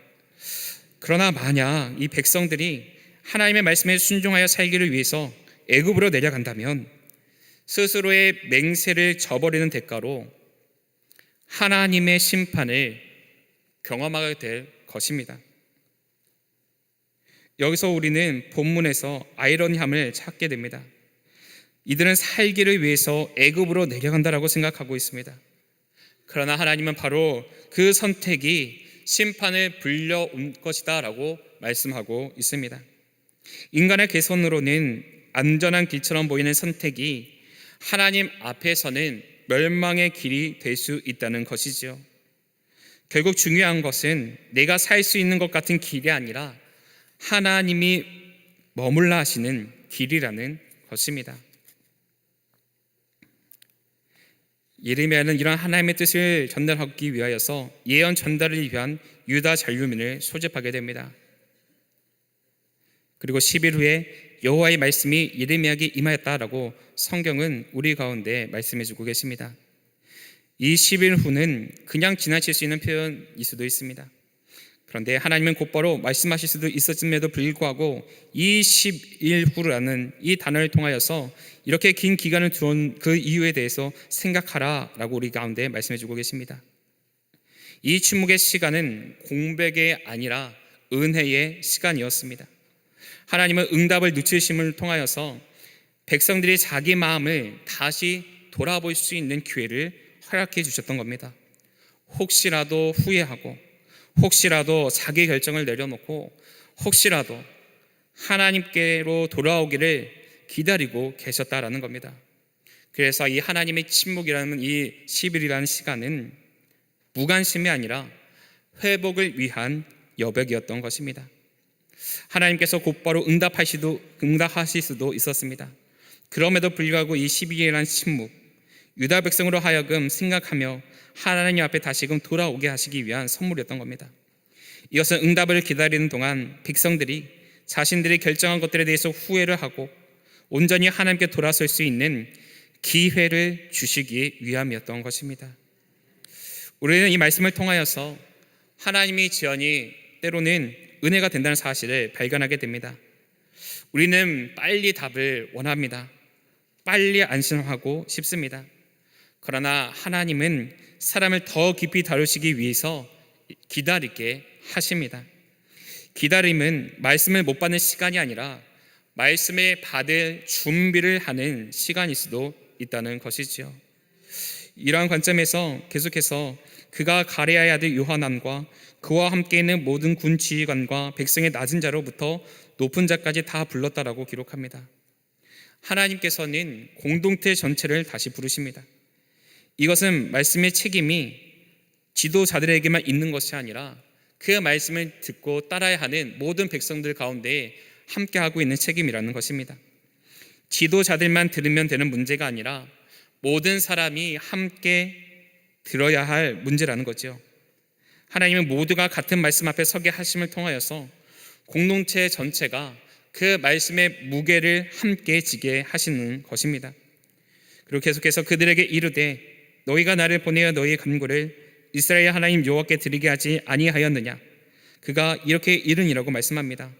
그러나 만약 이 백성들이 하나님의 말씀에 순종하여 살기를 위해서 애굽으로 내려간다면 스스로의 맹세를 저버리는 대가로 하나님의 심판을 경험하게 될 것입니다. 여기서 우리는 본문에서 아이러니함을 찾게 됩니다. 이들은 살기를 위해서 애굽으로 내려간다라고 생각하고 있습니다. 그러나 하나님은 바로 그 선택이 심판을 불려온 것이다 라고 말씀하고 있습니다. 인간의 개선으로는 안전한 길처럼 보이는 선택이 하나님 앞에서는 멸망의 길이 될 수 있다는 것이죠. 결국 중요한 것은 내가 살 수 있는 것 같은 길이 아니라 하나님이 머물러 하시는 길이라는 것입니다. 예레미야는 이런 하나님의 뜻을 전달하기 위하여서 예언 전달을 위한 유다 잔류민을 소집하게 됩니다. 그리고 10일 후에 여호와의 말씀이 예레미야에게 임하였다라고 성경은 우리 가운데 말씀해주고 계십니다. 이 10일 후는 그냥 지나칠 수 있는 표현일 수도 있습니다. 그런데 하나님은 곧바로 말씀하실 수도 있었음에도 불구하고 이 10일 후라는 이 단어를 통하여서 이렇게 긴 기간을 두은 그 이유에 대해서 생각하라 라고 우리 가운데 말씀해주고 계십니다. 이 침묵의 시간은 공백이 아니라 은혜의 시간이었습니다. 하나님은 응답을 늦추심을 통하여서 백성들이 자기 마음을 다시 돌아볼 수 있는 기회를 허락해 주셨던 겁니다. 혹시라도 후회하고 혹시라도 자기 결정을 내려놓고 혹시라도 하나님께로 돌아오기를 기다리고 계셨다라는 겁니다. 그래서 이 하나님의 침묵이라는 이 10일이라는 시간은 무관심이 아니라 회복을 위한 여백이었던 것입니다. 하나님께서 곧바로 응답하실 수도 있었습니다. 그럼에도 불구하고 이 12일이라는 침묵, 유다 백성으로 하여금 생각하며 하나님 앞에 다시금 돌아오게 하시기 위한 선물이었던 겁니다. 이것은 응답을 기다리는 동안 백성들이 자신들이 결정한 것들에 대해서 후회를 하고 온전히 하나님께 돌아설 수 있는 기회를 주시기 위함이었던 것입니다. 우리는 이 말씀을 통하여서 하나님의 지연이 때로는 은혜가 된다는 사실을 발견하게 됩니다. 우리는 빨리 답을 원합니다. 빨리 안심하고 싶습니다. 그러나 하나님은 사람을 더 깊이 다루시기 위해서 기다리게 하십니다. 기다림은 말씀을 못 받는 시간이 아니라 말씀을 받을 준비를 하는 시간일 수도 있다는 것이지요. 이러한 관점에서 계속해서 그가 가레아의 아들 요하난과 그와 함께 있는 모든 군 지휘관과 백성의 낮은 자로부터 높은 자까지 다 불렀다라고 기록합니다. 하나님께서는 공동체 전체를 다시 부르십니다. 이것은 말씀의 책임이 지도자들에게만 있는 것이 아니라 그 말씀을 듣고 따라야 하는 모든 백성들 가운데 함께하고 있는 책임이라는 것입니다. 지도자들만 들으면 되는 문제가 아니라 모든 사람이 함께 들어야 할 문제라는 거죠. 하나님은 모두가 같은 말씀 앞에 서게 하심을 통하여서 공동체 전체가 그 말씀의 무게를 함께 지게 하시는 것입니다. 그리고 계속해서 그들에게 이르되 너희가 나를 보내어 너희의 간구를 이스라엘 하나님 여호와께 드리게 하지 아니하였느냐. 그가 이렇게 이르니라고 말씀합니다.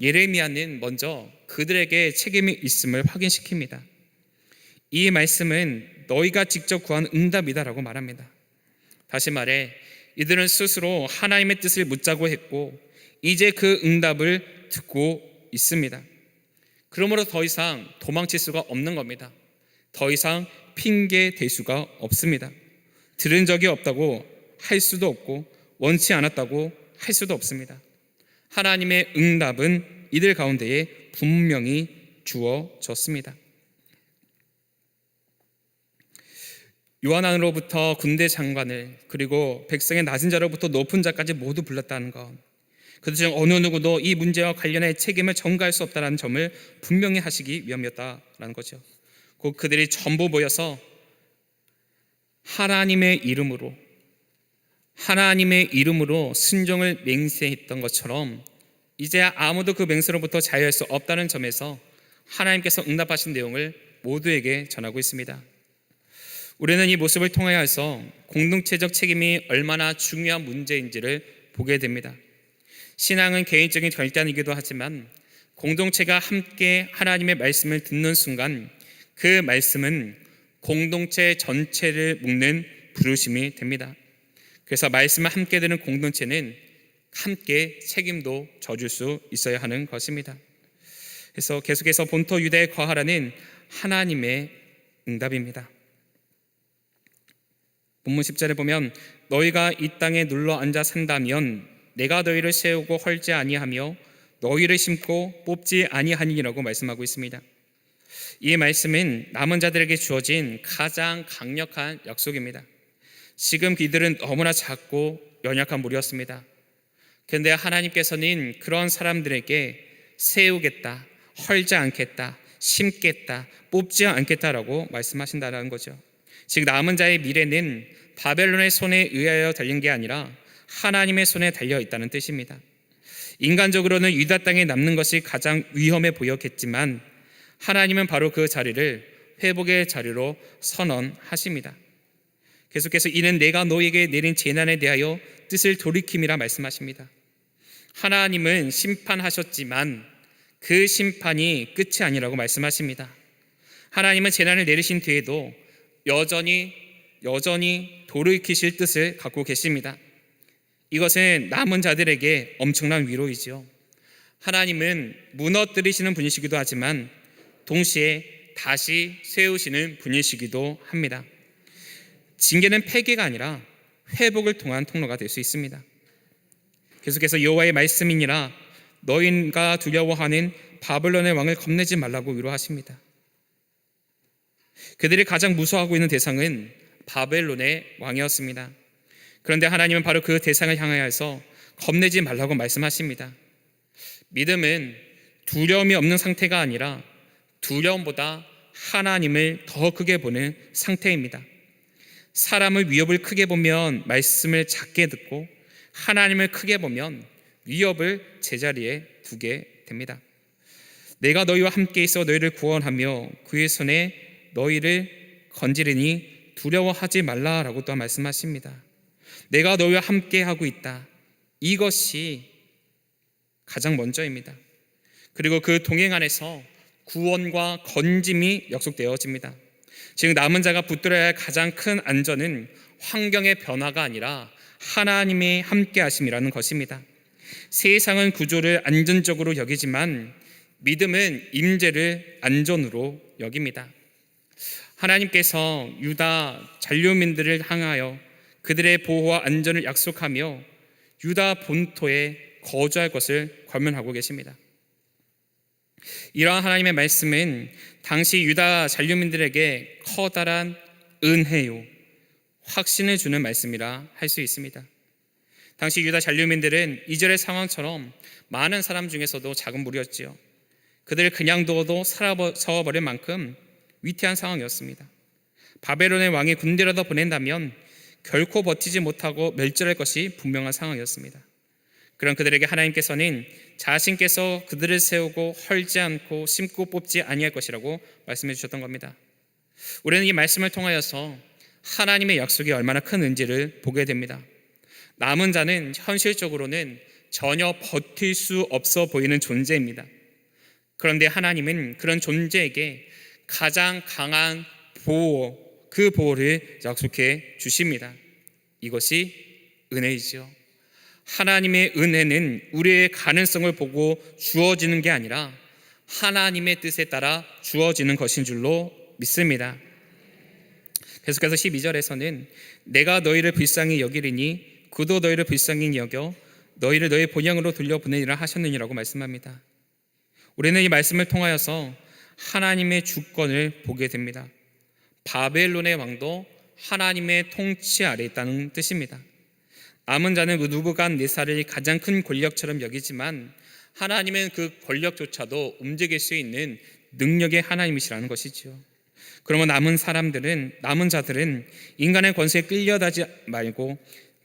예레미야는 먼저 그들에게 책임이 있음을 확인시킵니다. 이 말씀은 너희가 직접 구한 응답이다라고 말합니다. 다시 말해 이들은 스스로 하나님의 뜻을 묻자고 했고 이제 그 응답을 듣고 있습니다. 그러므로 더 이상 도망칠 수가 없는 겁니다. 더 이상 핑계 댈 수가 없습니다. 들은 적이 없다고 할 수도 없고 원치 않았다고 할 수도 없습니다. 하나님의 응답은 이들 가운데에 분명히 주어졌습니다. 요한안으로부터 군대 장관을 그리고 백성의 낮은 자로부터 높은 자까지 모두 불렀다는 것, 그들 중 어느 누구도 이 문제와 관련해 책임을 전가할 수 없다는 점을 분명히 하시기 위함이었다라는 거죠. 곧 그들이 전부 모여서 하나님의 이름으로 하나님의 이름으로 순종을 맹세했던 것처럼 이제 아무도 그 맹세로부터 자유할 수 없다는 점에서 하나님께서 응답하신 내용을 모두에게 전하고 있습니다. 우리는 이 모습을 통하여서 공동체적 책임이 얼마나 중요한 문제인지를 보게 됩니다. 신앙은 개인적인 결단이기도 하지만 공동체가 함께 하나님의 말씀을 듣는 순간 그 말씀은 공동체 전체를 묶는 부르심이 됩니다. 그래서 말씀을 함께 듣는 공동체는 함께 책임도 져줄 수 있어야 하는 것입니다. 그래서 계속해서 본토 유다에 거하라는 하나님의 응답입니다. 본문 10절에 보면 너희가 이 땅에 눌러 앉아 산다면 내가 너희를 세우고 헐지 아니하며 너희를 심고 뽑지 아니하니라고 말씀하고 있습니다. 이 말씀은 남은 자들에게 주어진 가장 강력한 약속입니다. 지금 이들은 너무나 작고 연약한 무리였습니다. 그런데 하나님께서는 그런 사람들에게 세우겠다, 헐지 않겠다, 심겠다, 뽑지 않겠다라고 말씀하신다는 거죠. 즉 남은 자의 미래는 바벨론의 손에 의하여 달린 게 아니라 하나님의 손에 달려 있다는 뜻입니다. 인간적으로는 유다 땅에 남는 것이 가장 위험해 보였겠지만 하나님은 바로 그 자리를 회복의 자리로 선언하십니다. 계속해서 이는 내가 너에게 내린 재난에 대하여 뜻을 돌이킴이라 말씀하십니다. 하나님은 심판하셨지만 그 심판이 끝이 아니라고 말씀하십니다. 하나님은 재난을 내리신 뒤에도 여전히 돌이키실 뜻을 갖고 계십니다. 이것은 남은 자들에게 엄청난 위로이지요. 하나님은 무너뜨리시는 분이시기도 하지만 동시에 다시 세우시는 분이시기도 합니다. 징계는 폐기가 아니라 회복을 통한 통로가 될 수 있습니다. 계속해서 여호와의 말씀이니라 너희가 두려워하는 바벨론의 왕을 겁내지 말라고 위로하십니다. 그들이 가장 무서워하고 있는 대상은 바벨론의 왕이었습니다. 그런데 하나님은 바로 그 대상을 향하여서 겁내지 말라고 말씀하십니다. 믿음은 두려움이 없는 상태가 아니라 두려움보다 하나님을 더 크게 보는 상태입니다. 사람의 위협을 크게 보면 말씀을 작게 듣고 하나님을 크게 보면 위협을 제자리에 두게 됩니다. 내가 너희와 함께 있어 너희를 구원하며 그의 손에 너희를 건지리니 두려워하지 말라라고 또 말씀하십니다. 내가 너희와 함께 하고 있다. 이것이 가장 먼저입니다. 그리고 그 동행 안에서 구원과 건짐이 약속되어집니다. 즉 남은 자가 붙들어야 할 가장 큰 안전은 환경의 변화가 아니라 하나님의 함께 하심이라는 것입니다. 세상은 구조를 안전적으로 여기지만 믿음은 임재를 안전으로 여깁니다. 하나님께서 유다 잔류민들을 향하여 그들의 보호와 안전을 약속하며 유다 본토에 거주할 것을 권면하고 계십니다. 이러한 하나님의 말씀은 당시 유다 잔류민들에게 커다란 은혜요, 확신을 주는 말씀이라 할 수 있습니다. 당시 유다 잔류민들은 이절의 상황처럼 많은 사람 중에서도 작은 무리였지요. 그들을 그냥 두어도 사라져버릴 만큼 위태한 상황이었습니다. 바벨론의 왕이 군대라도 보낸다면 결코 버티지 못하고 멸절할 것이 분명한 상황이었습니다. 그런 그들에게 하나님께서는 자신께서 그들을 세우고 헐지 않고 심고 뽑지 아니할 것이라고 말씀해 주셨던 겁니다. 우리는 이 말씀을 통하여서 하나님의 약속이 얼마나 큰 은지를 보게 됩니다. 남은 자는 현실적으로는 전혀 버틸 수 없어 보이는 존재입니다. 그런데 하나님은 그런 존재에게 가장 강한 보호, 그 보호를 약속해 주십니다. 이것이 은혜이죠. 하나님의 은혜는 우리의 가능성을 보고 주어지는 게 아니라 하나님의 뜻에 따라 주어지는 것인 줄로 믿습니다. 계속해서 12절에서는 내가 너희를 불쌍히 여기리니 그도 너희를 불쌍히 여겨 너희를 너희 본향으로 돌려보내리라 하셨느니라고 말씀합니다. 우리는 이 말씀을 통하여서 하나님의 주권을 보게 됩니다. 바벨론의 왕도 하나님의 통치 아래 있다는 뜻입니다. 남은 자는 느부갓네살을 가장 큰 권력처럼 여기지만 하나님은 그 권력조차도 움직일 수 있는 능력의 하나님이시라는 것이죠. 그러면 남은 자들은 인간의 권세에 끌려다지 말고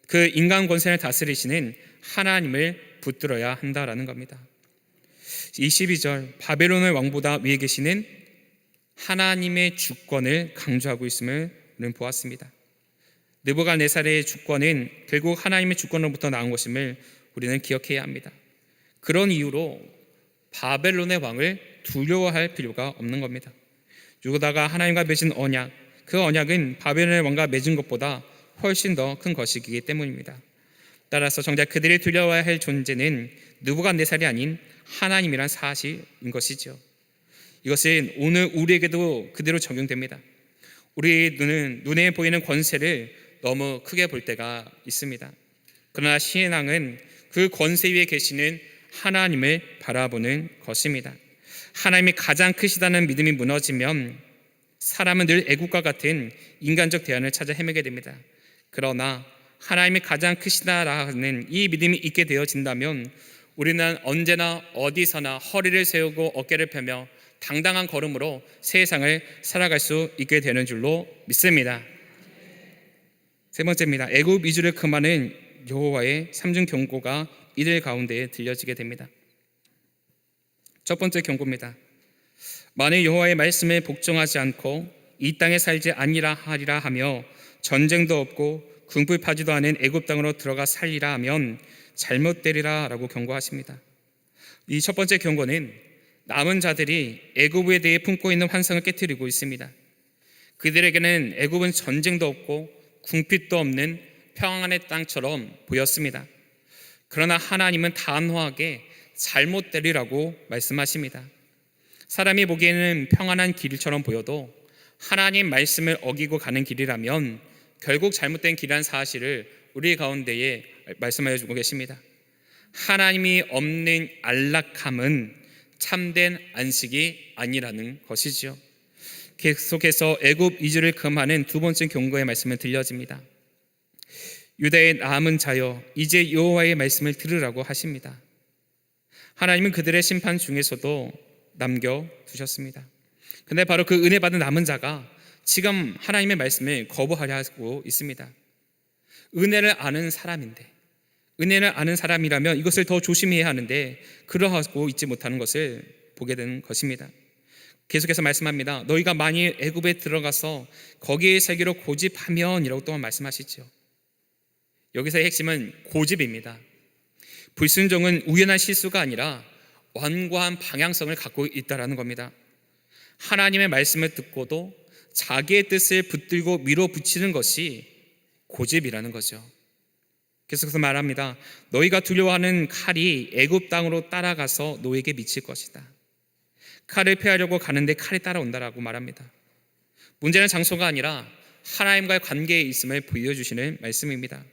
그 인간 권세를 다스리시는 하나님을 붙들어야 한다라는 겁니다. 22절 바벨론의 왕보다 위에 계시는 하나님의 주권을 강조하고 있음을 우리는 보았습니다. 느부갓네살의 주권은 결국 하나님의 주권으로부터 나온 것임을 우리는 기억해야 합니다. 그런 이유로 바벨론의 왕을 두려워할 필요가 없는 겁니다. 유다가 하나님과 맺은 언약, 그 언약은 바벨론의 왕과 맺은 것보다 훨씬 더 큰 것이기 때문입니다. 따라서 정작 그들이 두려워해야 할 존재는 느부갓네살이 아닌 하나님이란 사실인 것이죠. 이것은 오늘 우리에게도 그대로 적용됩니다. 우리 눈에 보이는 권세를 너무 크게 볼 때가 있습니다. 그러나 신앙은 그 권세 위에 계시는 하나님을 바라보는 것입니다. 하나님이 가장 크시다는 믿음이 무너지면 사람은 늘 애국과 같은 인간적 대안을 찾아 헤매게 됩니다. 그러나 하나님이 가장 크시다라는 이 믿음이 있게 되어진다면 우리는 언제나 어디서나 허리를 세우고 어깨를 펴며 당당한 걸음으로 세상을 살아갈 수 있게 되는 줄로 믿습니다. 세 번째입니다. 애굽 이주를 금하는 여호와의 삼중 경고가 이들 가운데에 들려지게 됩니다. 첫 번째 경고입니다. 만일 여호와의 말씀에 복종하지 않고 이 땅에 살지 아니라 하리라 하며 전쟁도 없고 궁핍하지도 않은 애굽 땅으로 들어가 살리라 하면 잘못되리라 라고 경고하십니다. 이 첫 번째 경고는 남은 자들이 애굽에 대해 품고 있는 환상을 깨트리고 있습니다. 그들에게는 애굽은 전쟁도 없고 궁핍도 없는 평안의 땅처럼 보였습니다. 그러나 하나님은 단호하게 잘못되리라고 말씀하십니다. 사람이 보기에는 평안한 길처럼 보여도 하나님 말씀을 어기고 가는 길이라면 결국 잘못된 길이라는 사실을 우리 가운데에 말씀하여 주고 계십니다. 하나님이 없는 안락함은 참된 안식이 아니라는 것이죠. 계속해서 애굽 이주를 금하는 두 번째 경고의 말씀을 들려집니다. 유다의 남은 자여 이제 여호와의 말씀을 들으라고 하십니다. 하나님은 그들의 심판 중에서도 남겨두셨습니다. 근데 바로 그 은혜 받은 남은 자가 지금 하나님의 말씀을 거부하려 하고 있습니다. 은혜를 아는 사람인데, 은혜를 아는 사람이라면 이것을 더 조심해야 하는데 그러하고 있지 못하는 것을 보게 되는 것입니다. 계속해서 말씀합니다. 너희가 만일 애굽에 들어가서 거기에 살기로 고집하면 이라고 또한 말씀하시죠. 여기서의 핵심은 고집입니다. 불순종은 우연한 실수가 아니라 완고한 방향성을 갖고 있다는 겁니다. 하나님의 말씀을 듣고도 자기의 뜻을 붙들고 밀어붙이는 것이 고집이라는 거죠. 계속해서 말합니다. 너희가 두려워하는 칼이 애굽 땅으로 따라가서 너에게 미칠 것이다. 칼을 피하려고 가는데 칼이 따라온다라고 말합니다. 문제는 장소가 아니라 하나님과의 관계에 있음을 보여주시는 말씀입니다.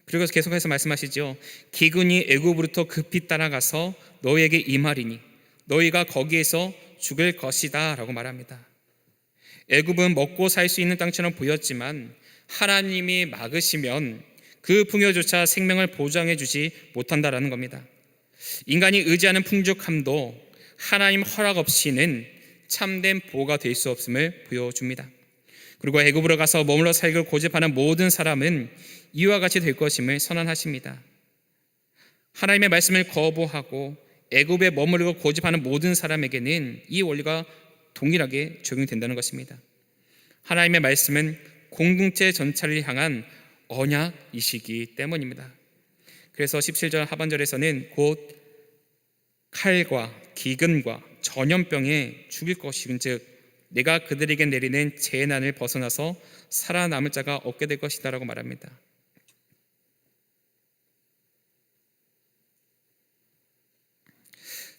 그리고 계속해서 말씀하시죠. 기근이 애굽으로부터 급히 따라가서 너희에게 임하리니 너희가 거기에서 죽을 것이다 라고 말합니다. 애굽은 먹고 살 수 있는 땅처럼 보였지만 하나님이 막으시면 그 풍요조차 생명을 보장해 주지 못한다라는 겁니다. 인간이 의지하는 풍족함도 하나님 허락 없이는 참된 보호가 될 수 없음을 보여줍니다. 그리고 애굽으로 가서 머물러 살기를 고집하는 모든 사람은 이와 같이 될 것임을 선언하십니다. 하나님의 말씀을 거부하고 애굽에 머무르고 고집하는 모든 사람에게는 이 원리가 동일하게 적용된다는 것입니다. 하나님의 말씀은 공동체 전체를 향한 언약이시기 때문입니다. 그래서 17절 하반절에서는 곧 칼과 기근과 전염병에 죽일 것인즉 내가 그들에게 내리는 재난을 벗어나서 살아남을 자가 없게 될 것이다 라고 말합니다.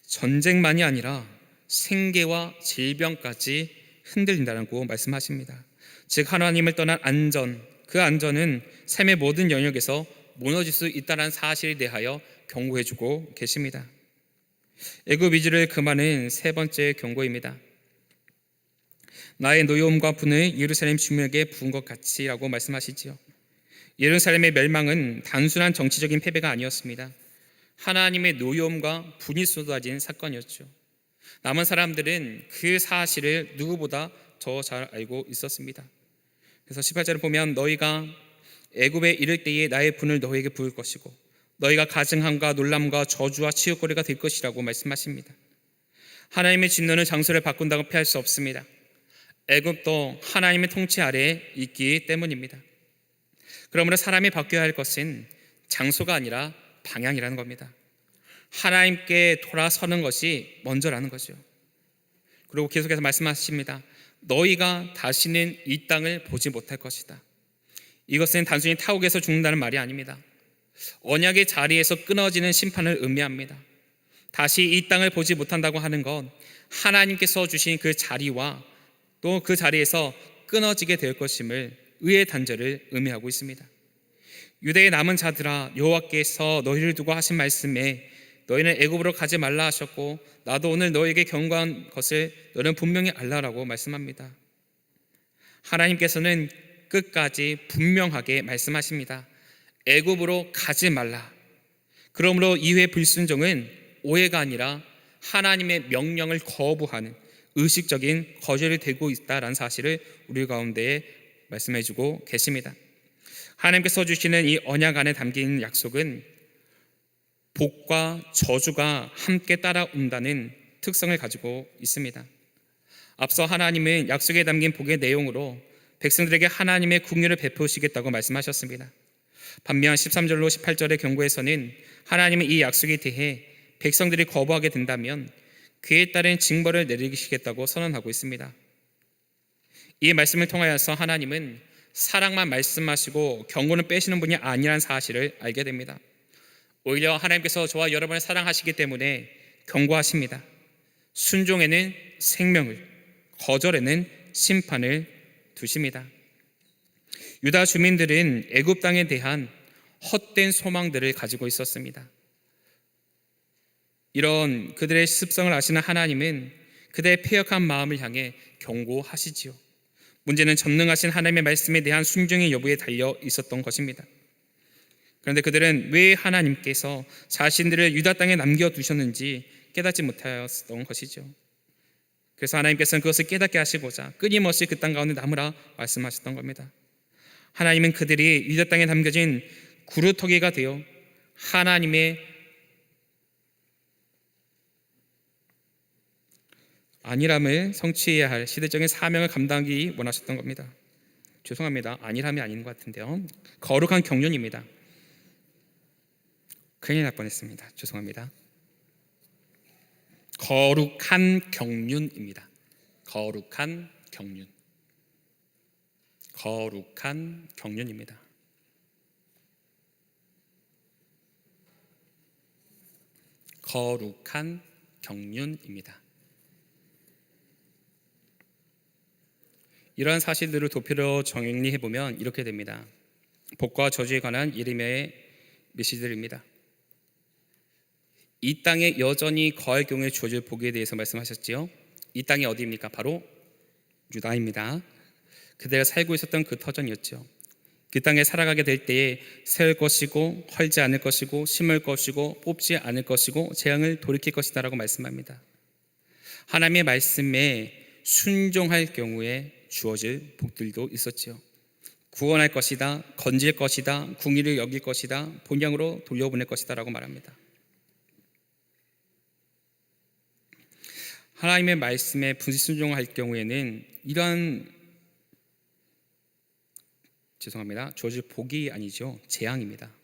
전쟁만이 아니라 생계와 질병까지 흔들린다고 말씀하십니다. 즉 하나님을 떠난 안전, 그 안전은 삶의 모든 영역에서 무너질 수 있다는 사실에 대하여 경고해주고 계십니다. 애굽 이주를 금하는 세 번째 경고입니다. 나의 노여움과 분을 예루살렘 주민에게 부은 것 같이라고 말씀하시지요. 예루살렘의 멸망은 단순한 정치적인 패배가 아니었습니다. 하나님의 노여움과 분이 쏟아진 사건이었죠. 남은 사람들은 그 사실을 누구보다 더 잘 알고 있었습니다. 그래서 18절을 보면 너희가 애굽에 이를 때에 나의 분을 너희에게 부을 것이고 너희가 가증함과 놀람과 저주와 치욕거리가 될 것이라고 말씀하십니다. 하나님의 진노는 장소를 바꾼다고 피할 수 없습니다. 애굽도 하나님의 통치 아래에 있기 때문입니다. 그러므로 사람이 바뀌어야 할 것은 장소가 아니라 방향이라는 겁니다. 하나님께 돌아서는 것이 먼저라는 거죠. 그리고 계속해서 말씀하십니다. 너희가 다시는 이 땅을 보지 못할 것이다. 이것은 단순히 타국에서 죽는다는 말이 아닙니다. 언약의 자리에서 끊어지는 심판을 의미합니다. 다시 이 땅을 보지 못한다고 하는 건 하나님께서 주신 그 자리와 또 그 자리에서 끊어지게 될 것임을 의의 단절을 의미하고 있습니다. 유대의 남은 자들아, 여호와께서 너희를 두고 하신 말씀에 너희는 애굽으로 가지 말라 하셨고 나도 오늘 너희에게 경고한 것을 너는 분명히 알라라고 말씀합니다. 하나님께서는 끝까지 분명하게 말씀하십니다. 애굽으로 가지 말라. 그러므로 이후의 불순종은 오해가 아니라 하나님의 명령을 거부하는 의식적인 거절이 되고 있다는 사실을 우리 가운데에 말씀해주고 계십니다. 하나님께서 주시는 이 언약 안에 담긴 약속은 복과 저주가 함께 따라온다는 특성을 가지고 있습니다. 앞서 하나님은 약속에 담긴 복의 내용으로 백성들에게 하나님의 긍휼을 베푸시겠다고 말씀하셨습니다. 반면 13절로 18절의 경고에서는 하나님은 이 약속에 대해 백성들이 거부하게 된다면 그에 따른 징벌을 내리시겠다고 선언하고 있습니다. 이 말씀을 통하여서 하나님은 사랑만 말씀하시고 경고는 빼시는 분이 아니라는 사실을 알게 됩니다. 오히려 하나님께서 저와 여러분을 사랑하시기 때문에 경고하십니다. 순종에는 생명을, 거절에는 심판을 두십니다. 유다 주민들은 애굽 땅에 대한 헛된 소망들을 가지고 있었습니다. 이런 그들의 습성을 아시는 하나님은 그들의 패역한 마음을 향해 경고하시지요. 문제는 전능하신 하나님의 말씀에 대한 순종의 여부에 달려 있었던 것입니다. 그런데 그들은 왜 하나님께서 자신들을 유다 땅에 남겨두셨는지 깨닫지 못하였던 것이죠. 그래서 하나님께서는 그것을 깨닫게 하시고자 끊임없이 그 땅 가운데 남으라 말씀하셨던 겁니다. 하나님은 그들이 유다 땅에 남겨진 구루터기가 되어 하나님의 안일함을 성취해야 할 시대적인 사명을 감당하기 원하셨던 겁니다. 죄송합니다. 안일함이 아닌 것 같은데요. 거룩한 경륜입니다. 큰일 날 뻔했습니다. 죄송합니다. 거룩한 경륜입니다. 거룩한 경륜. 거룩한 경륜입니다. 거룩한 경륜입니다. 이러한 사실들을 도표로 정리해보면 이렇게 됩니다. 복과 저주에 관한 예레미야의 메시지들입니다. 이 땅에 여전히 거할 경우에 주어질 복에 대해서 말씀하셨지요. 이 땅이 어디입니까? 바로 유다입니다. 그대가 살고 있었던 그 터전이었죠. 그 땅에 살아가게 될 때에 세울 것이고 헐지 않을 것이고 심을 것이고 뽑지 않을 것이고 재앙을 돌이킬 것이다 라고 말씀합니다. 하나님의 말씀에 순종할 경우에 주어질 복들도 있었죠. 구원할 것이다, 건질 것이다, 궁의를 여길 것이다, 본향으로 돌려보낼 것이다 라고 말합니다. 하나님의 말씀에 불순종할 경우에는 이러한 주어질 복이 아니죠. 재앙입니다.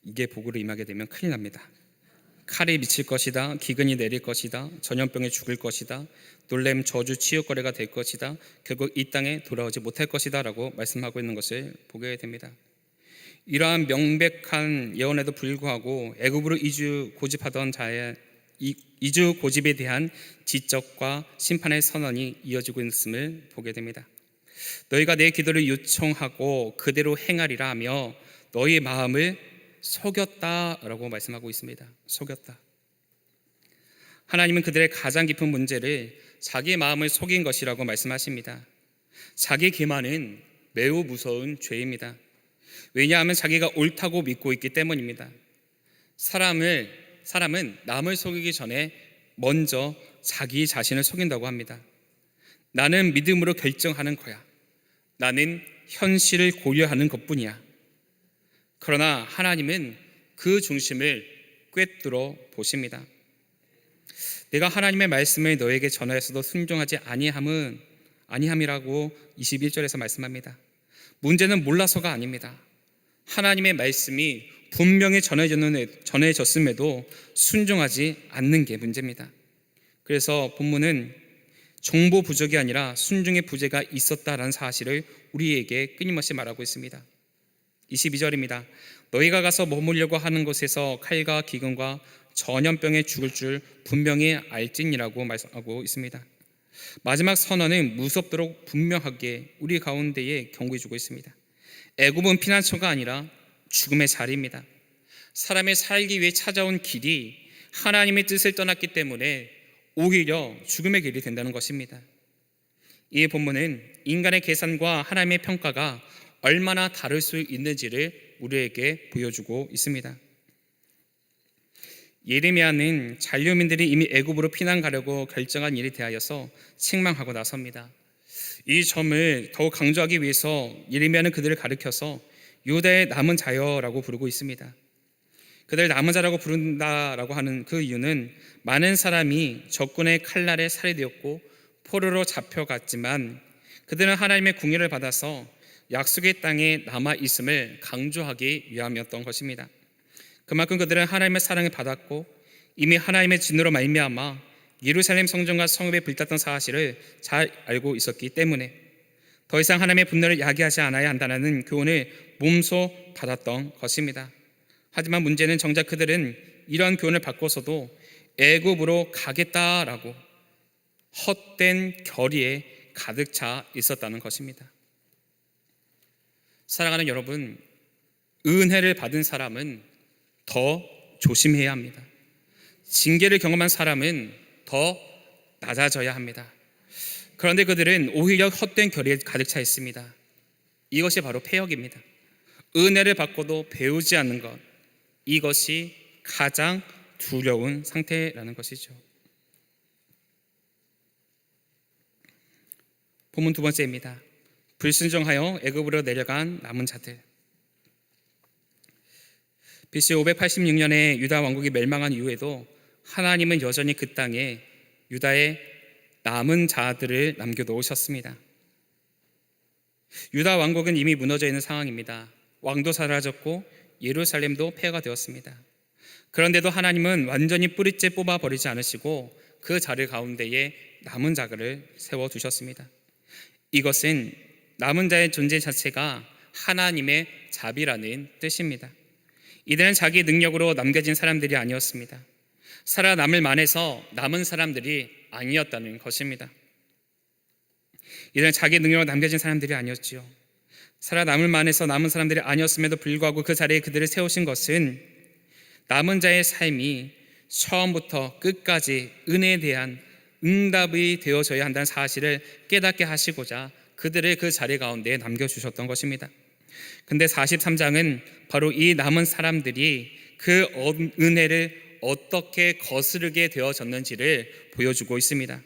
이게 복으로 임하게 되면 큰일 납니다. 칼이 미칠 것이다, 기근이 내릴 것이다, 전염병에 죽을 것이다, 놀램, 저주, 치욕거래가 될 것이다, 결국 이 땅에 돌아오지 못할 것이다 라고 말씀하고 있는 것을 보게 됩니다. 이러한 명백한 예언에도 불구하고 애굽으로 이주 고집하던 자의 이주 고집에 대한 지적과 심판의 선언이 이어지고 있음을 보게 됩니다. 너희가 내 기도를 요청하고 그대로 행하리라 하며 너희의 마음을 속였다라고 말씀하고 있습니다. 속였다. 하나님은 그들의 가장 깊은 문제를 자기의 마음을 속인 것이라고 말씀하십니다. 자기 기만은 매우 무서운 죄입니다. 왜냐하면 자기가 옳다고 믿고 있기 때문입니다. 사람은 남을 속이기 전에 먼저 자기 자신을 속인다고 합니다. 나는 믿음으로 결정하는 거야. 나는 현실을 고려하는 것뿐이야. 그러나 하나님은 그 중심을 꿰뚫어 보십니다. 내가 하나님의 말씀을 너에게 전하였어도 순종하지 아니함이라고 21절에서 말씀합니다. 문제는 몰라서가 아닙니다. 하나님의 말씀이 분명히 전해졌음에도 순종하지 않는 게 문제입니다. 그래서 본문은 정보 부족이 아니라 순종의 부재가 있었다라는 사실을 우리에게 끊임없이 말하고 있습니다. 22절입니다. 너희가 가서 머물려고 하는 곳에서 칼과 기근과 전염병에 죽을 줄 분명히 알지니라고 말씀하고 있습니다. 마지막 선언은 무섭도록 분명하게 우리 가운데에 경고해주고 있습니다. 애굽은 피난처가 아니라 죽음의 자리입니다. 사람이 살기 위해 찾아온 길이 하나님의 뜻을 떠났기 때문에 오히려 죽음의 길이 된다는 것입니다. 이 본문은 인간의 계산과 하나님의 평가가 얼마나 다를 수 있는지를 우리에게 보여주고 있습니다. 예레미야는 잔류민들이 이미 애굽으로 피난 가려고 결정한 일에 대하여서 책망하고 나섭니다. 이 점을 더욱 강조하기 위해서 예레미야는 그들을 가리켜서 유다의 남은 자여라고 부르고 있습니다. 그들 남은 자라고 부른다라고 하는 그 이유는 많은 사람이 적군의 칼날에 살해되었고 포로로 잡혀갔지만 그들은 하나님의 궁유를 받아서 약속의 땅에 남아 있음을 강조하기 위함이었던 것입니다. 그만큼 그들은 하나님의 사랑을 받았고 이미 하나님의 진노로 말미암아 예루살렘 성전과 성읍에 불탔던 사실을 잘 알고 있었기 때문에 더 이상 하나님의 분노를 야기하지 않아야 한다는 교훈을 몸소 받았던 것입니다. 하지만 문제는 정작 그들은 이런 교훈을 받고서도 애굽으로 가겠다라고 헛된 결의에 가득 차 있었다는 것입니다. 사랑하는 여러분, 은혜를 받은 사람은 더 조심해야 합니다. 징계를 경험한 사람은 더 낮아져야 합니다. 그런데 그들은 오히려 헛된 결의에 가득 차 있습니다. 이것이 바로 패역입니다. 은혜를 받고도 배우지 않는 것, 이것이 가장 두려운 상태라는 것이죠. 본문 두 번째입니다. 불순종하여 애굽으로 내려간 남은 자들. BC 586년에 유다 왕국이 멸망한 이후에도 하나님은 여전히 그 땅에 유다의 남은 자들을 남겨놓으셨습니다. 유다 왕국은 이미 무너져 있는 상황입니다. 왕도 사라졌고 예루살렘도 폐허가 되었습니다. 그런데도 하나님은 완전히 뿌리째 뽑아버리지 않으시고 그 자리 가운데에 남은 자들을 세워두셨습니다. 이것은 남은 자의 존재 자체가 하나님의 자비라는 뜻입니다. 이들은 자기 능력으로 남겨진 사람들이 아니었습니다. 살아남을 만해서 남은 사람들이 아니었다는 것입니다. 이들은 자기 능력으로 남겨진 사람들이 아니었지요. 살아남을 만해서 남은 사람들이 아니었음에도 불구하고 그 자리에 그들을 세우신 것은 남은 자의 삶이 처음부터 끝까지 은혜에 대한 응답이 되어져야 한다는 사실을 깨닫게 하시고자 그들을 그 자리 가운데 남겨주셨던 것입니다. 근데 43장은 바로 이 남은 사람들이 그 은혜를 어떻게 거스르게 되어졌는지를 보여주고 있습니다.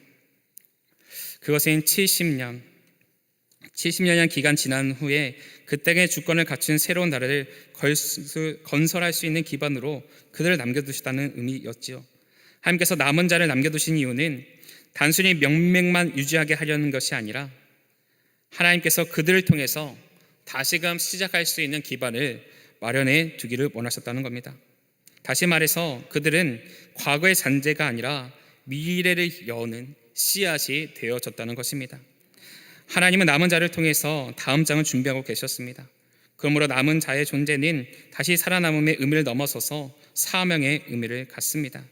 그것은 70년이란 기간 지난 후에 그 땅의 주권을 갖춘 새로운 나라를 건설할 수 있는 기반으로 그들을 남겨두셨다는 의미였지요. 하나님께서 남은 자를 남겨두신 이유는 단순히 명맥만 유지하게 하려는 것이 아니라 하나님께서 그들을 통해서 다시금 시작할 수 있는 기반을 마련해 두기를 원하셨다는 겁니다. 다시 말해서 그들은 과거의 잔재가 아니라 미래를 여는 씨앗이 되어졌다는 것입니다. 하나님은 남은 자를 통해서 다음 장을 준비하고 계셨습니다. 그러므로 남은 자의 존재는 다시 살아남음의 의미를 넘어서서 사명의 의미를 갖습니다.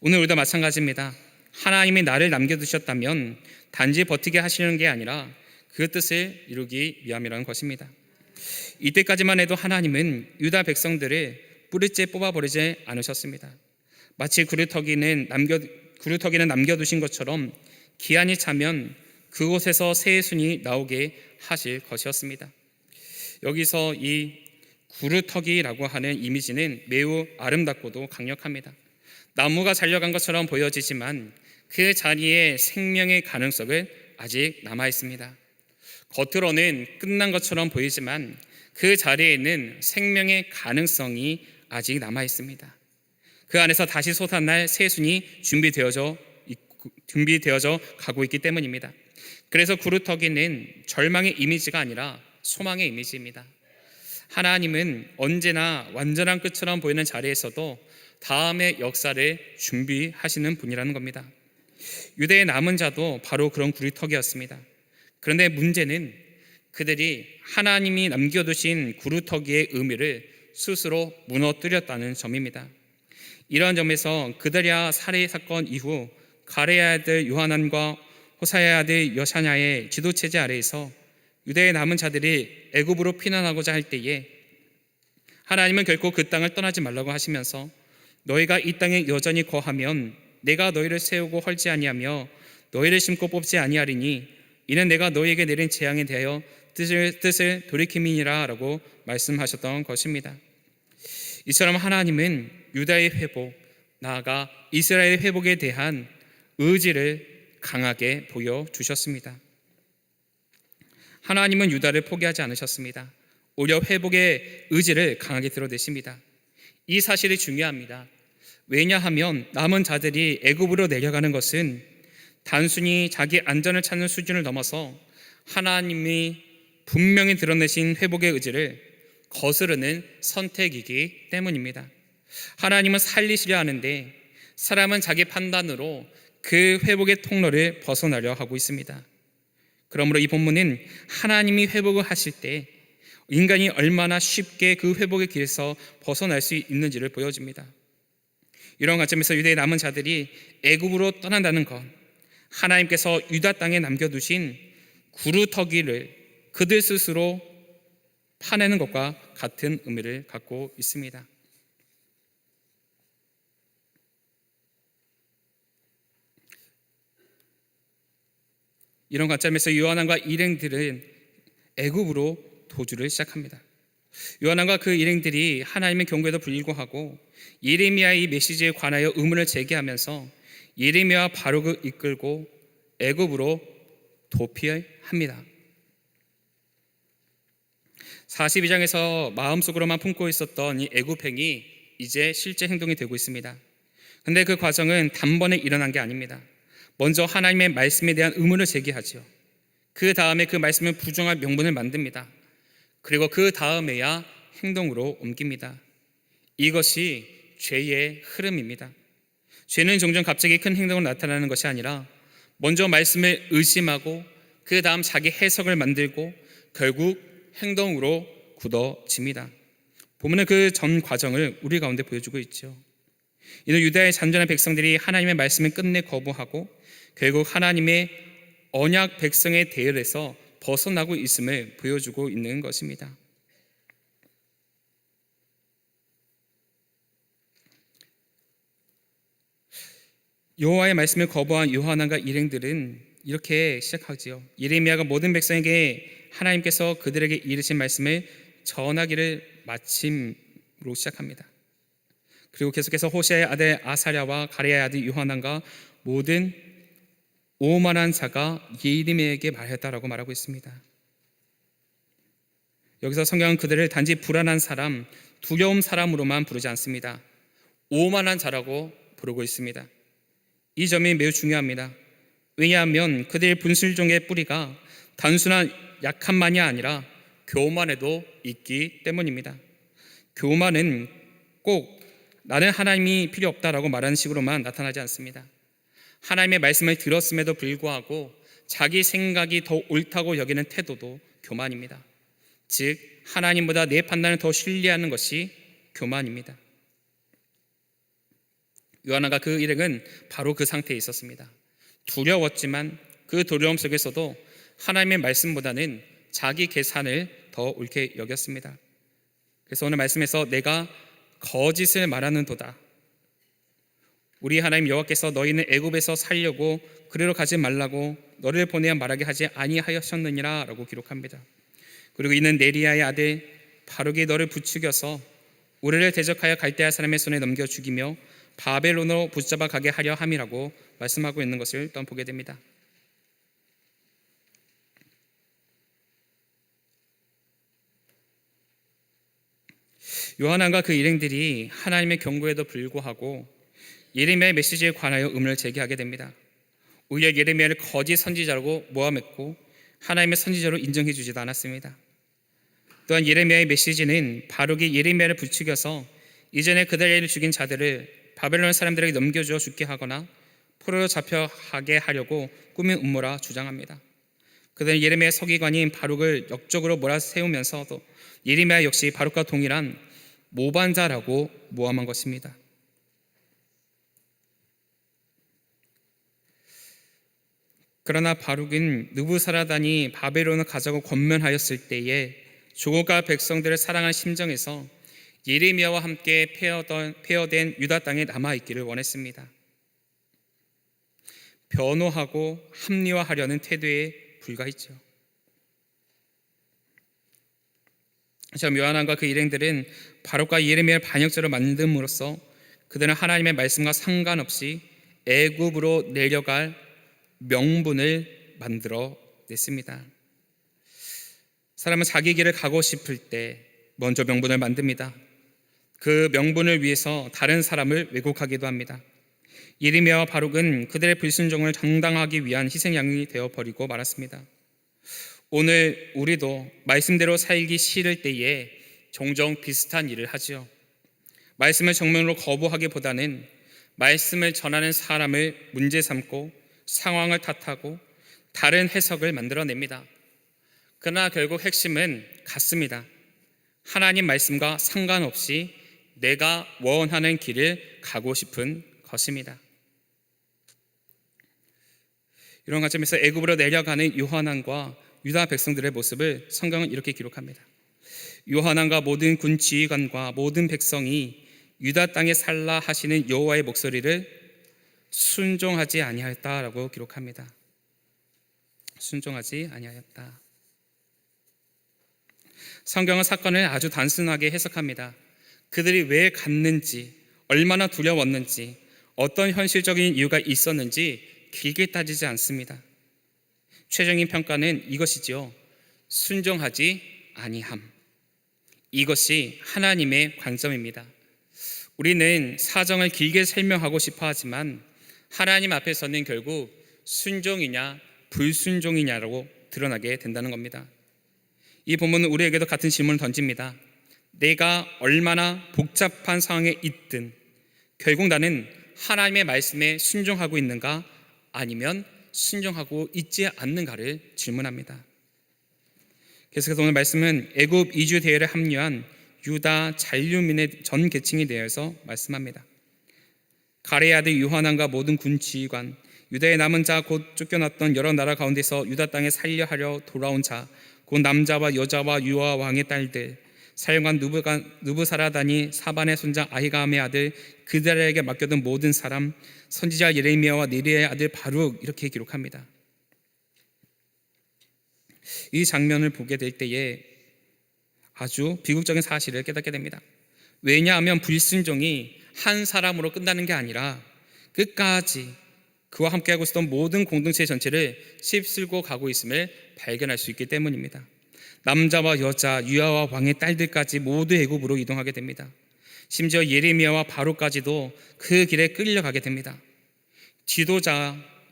오늘 우리도 마찬가지입니다. 하나님이 나를 남겨두셨다면 단지 버티게 하시는 게 아니라 그 뜻을 이루기 위함이라는 것입니다. 이때까지만 해도 하나님은 유다 백성들을 뿌리째 뽑아버리지 않으셨습니다. 마치 그루터기는 남겨두신 것처럼 기한이 차면 그곳에서 새 순이 나오게 하실 것이었습니다. 여기서 이 구루터기라고 하는 이미지는 매우 아름답고도 강력합니다. 나무가 잘려간 것처럼 보여지지만 그 자리에 생명의 가능성을 아직 남아 있습니다. 겉으로는 끝난 것처럼 보이지만 그 자리에는 생명의 가능성이 아직 남아 있습니다. 그 안에서 다시 솟아날 새순이 준비되어져 가고 있기 때문입니다. 그래서 구루터기는 절망의 이미지가 아니라 소망의 이미지입니다. 하나님은 언제나 완전한 끝처럼 보이는 자리에서도 다음의 역사를 준비하시는 분이라는 겁니다. 유대의 남은 자도 바로 그런 구루터기였습니다. 그런데 문제는 그들이 하나님이 남겨두신 구루터기의 의미를 스스로 무너뜨렸다는 점입니다. 이러한 점에서 그들야 살해 사건 이후 가레의 아들 요하난과 호사야의 아들 여샤냐의 지도체제 아래에서 유대의 남은 자들이 애굽으로 피난하고자 할 때에 하나님은 결코 그 땅을 떠나지 말라고 하시면서 너희가 이 땅에 여전히 거하면 내가 너희를 세우고 헐지 아니하며 너희를 심고 뽑지 아니하리니 이는 내가 너희에게 내린 재앙에 대하여 뜻을 돌이킴이니라 라고 말씀하셨던 것입니다. 이처럼 하나님은 유다의 회복, 나아가 이스라엘의 회복에 대한 의지를 강하게 보여주셨습니다. 하나님은 유다를 포기하지 않으셨습니다. 오히려 회복의 의지를 강하게 드러내십니다. 이 사실이 중요합니다. 왜냐하면 남은 자들이 애굽으로 내려가는 것은 단순히 자기 안전을 찾는 수준을 넘어서 하나님이 분명히 드러내신 회복의 의지를 거스르는 선택이기 때문입니다. 하나님은 살리시려 하는데 사람은 자기 판단으로 그 회복의 통로를 벗어나려 하고 있습니다. 그러므로 이 본문은 하나님이 회복을 하실 때 인간이 얼마나 쉽게 그 회복의 길에서 벗어날 수 있는지를 보여줍니다. 이런 관점에서 유대의 남은 자들이 애굽으로 떠난다는 것, 하나님께서 유다 땅에 남겨두신 구루터기를 그들 스스로 파내는 것과 같은 의미를 갖고 있습니다. 이런 관점에서 요한왕과 일행들은 애굽으로 도주를 시작합니다. 요한왕과 그 일행들이 하나님의 경고에도 불구하고 예레미야의 메시지에 관하여 의문을 제기하면서 예레미야와 바룩을 이끌고 애굽으로 도피합니다. 42장에서 마음속으로만 품고 있었던 이 애굽행이 이제 실제 행동이 되고 있습니다. 그런데 그 과정은 단번에 일어난 게 아닙니다. 먼저 하나님의 말씀에 대한 의문을 제기하죠. 그 다음에 그 말씀을 부정할 명분을 만듭니다. 그리고 그 다음에야 행동으로 옮깁니다. 이것이 죄의 흐름입니다. 죄는 종종 갑자기 큰 행동으로 나타나는 것이 아니라 먼저 말씀을 의심하고 그 다음 자기 해석을 만들고 결국 행동으로 굳어집니다. 보면은 그 전 과정을 우리 가운데 보여주고 있죠. 이는 유다의 잔존한 백성들이 하나님의 말씀을 끝내 거부하고 결국 하나님의 언약 백성의 대열에서 벗어나고 있음을 보여주고 있는 것입니다. 여호와의 말씀을 거부한 요한왕과 일행들은 이렇게 시작하지요. 예레미야가 모든 백성에게 하나님께서 그들에게 이르신 말씀을 전하기를 마침으로 시작합니다. 그리고 계속해서 호세아의 아들 아사랴와 가레야의 아들 요한왕과 모든 오만한 자가 예레미야에게 말했다라고 말하고 있습니다. 여기서 성경은 그들을 단지 불안한 사람, 두려움 사람으로만 부르지 않습니다. 오만한 자라고 부르고 있습니다. 이 점이 매우 중요합니다. 왜냐하면 그들의 분실종의 뿌리가 단순한 약함만이 아니라 교만에도 있기 때문입니다. 교만은 꼭 나는 하나님이 필요 없다라고 말하는 식으로만 나타나지 않습니다. 하나님의 말씀을 들었음에도 불구하고 자기 생각이 더 옳다고 여기는 태도도 교만입니다. 즉 하나님보다 내 판단을 더 신뢰하는 것이 교만입니다. 요한왕과 그 일행은 바로 그 상태에 있었습니다. 두려웠지만 그 두려움 속에서도 하나님의 말씀보다는 자기 계산을 더 옳게 여겼습니다. 그래서 오늘 말씀에서 내가 거짓을 말하는도다. 우리 하나님 여호와께서 너희는 애굽에서 살려고 그리로 가지 말라고 너를 보내어 말하게 하지 아니하셨느니라 라고 기록합니다. 그리고 이는 네리야의 아들 바룩이 너를 부추겨서 우리를 대적하여 갈대아 사람의 손에 넘겨 죽이며 바벨론으로 붙잡아 가게 하려 함이라고 말씀하고 있는 것을 또 보게 됩니다. 요한왕과 그 일행들이 하나님의 경고에도 불구하고 예레미야의 메시지에 관하여 의문을 제기하게 됩니다. 오히려 예레미야를 거짓 선지자라고 모함했고 하나님의 선지자로 인정해 주지도 않았습니다. 또한 예레미야의 메시지는 바룩이 예레미야를 부추겨서 이전에 그달랴를 죽인 자들을 바벨론 사람들에게 넘겨주어 죽게 하거나 포로로 잡혀가게 하려고 꾸민 음모라 주장합니다. 그들은 예레미야의 서기관인 바룩을 역적으로 몰아세우면서도 예레미야 역시 바룩과 동일한 모반자라고 모함한 것입니다. 그러나 바룩은 느부사라단이 바벨론을 가자고 권면하였을 때에 조국과 백성들을 사랑한 심정에서 예레미야와 함께 폐허된 유다 땅에 남아있기를 원했습니다. 변호하고 합리화하려는 태도에 불과했죠. 요한왕과 그 일행들은 바룩과 예레미야를 반역자로 만듦으로써 그들은 하나님의 말씀과 상관없이 애굽으로 내려갈 명분을 만들어 냈습니다. 사람은 자기 길을 가고 싶을 때 먼저 명분을 만듭니다. 그 명분을 위해서 다른 사람을 왜곡하기도 합니다. 예레미야와 바룩은 그들의 불순종을 정당하기 위한 희생양이 되어버리고 말았습니다. 오늘 우리도 말씀대로 살기 싫을 때에 종종 비슷한 일을 하지요. 말씀을 정면으로 거부하기보다는 말씀을 전하는 사람을 문제 삼고 상황을 탓하고 다른 해석을 만들어냅니다. 그러나 결국 핵심은 같습니다. 하나님 말씀과 상관없이 내가 원하는 길을 가고 싶은 것입니다. 이런 관점에서 애굽으로 내려가는 요한왕과 유다 백성들의 모습을 성경은 이렇게 기록합니다. 요한왕과 모든 군 지휘관과 모든 백성이 유다 땅에 살라 하시는 여호와의 목소리를 순종하지 아니하였다라고 기록합니다. 순종하지 아니하였다. 성경은 사건을 아주 단순하게 해석합니다. 그들이 왜 갔는지, 얼마나 두려웠는지, 어떤 현실적인 이유가 있었는지 길게 따지지 않습니다. 최종인 평가는 이것이지요. 순종하지 아니함. 이것이 하나님의 관점입니다. 우리는 사정을 길게 설명하고 싶어 하지만 하나님 앞에서는 결국 순종이냐 불순종이냐라고 드러나게 된다는 겁니다. 이 본문은 우리에게도 같은 질문을 던집니다. 내가 얼마나 복잡한 상황에 있든 결국 나는 하나님의 말씀에 순종하고 있는가 아니면 순종하고 있지 않는가를 질문합니다. 계속해서 오늘 말씀은 애굽 이주 대회를 합류한 유다 잔류민의 전 계층에 대해서 말씀합니다. 가레의 아들 요한왕과 모든 군 지휘관, 유다의 남은 자 곧 쫓겨났던 여러 나라 가운데서 유다 땅에 살려 하려 돌아온 자, 곧 남자와 여자와 유아 왕의 딸들, 사령관 느부사라단이 사반의 손자 아히감의 아들 그달랴에게 맡겨둔 모든 사람, 선지자 예레미야와 네리야의 아들 바룩, 이렇게 기록합니다. 이 장면을 보게 될 때에 아주 비극적인 사실을 깨닫게 됩니다. 왜냐하면 불순종이 한 사람으로 끝나는 게 아니라 끝까지 그와 함께하고 있었던 모든 공동체 전체를 휩쓸고 가고 있음을 발견할 수 있기 때문입니다. 남자와 여자, 유아와 왕의 딸들까지 모두 애굽으로 이동하게 됩니다. 심지어 예레미야와 바룩까지도 그 길에 끌려가게 됩니다.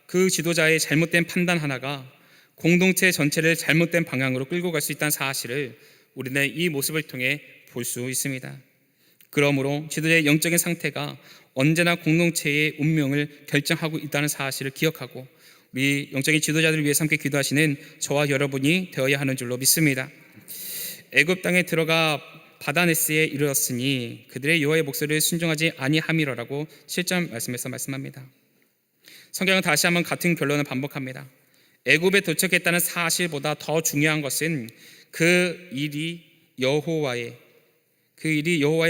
그 지도자의 잘못된 판단 하나가 공동체 전체를 잘못된 방향으로 끌고 갈 수 있다는 사실을 우리는 이 모습을 통해 볼 수 있습니다. 그러므로 지도자의 영적인 상태가 언제나 공동체의 운명을 결정하고 있다는 사실을 기억하고 우리 영적인 지도자들을 위해서 함께 기도하시는 저와 여러분이 되어야 하는 줄로 믿습니다. 애굽 땅에 들어가 바다네스에 이르렀으니 그들의 여호와의 목소리를 순종하지 아니함이로라고 7절 말씀에서 말씀합니다. 성경은 다시 한번 같은 결론을 반복합니다. 애굽에 도착했다는 사실보다 더 중요한 것은 그 일이 여호와의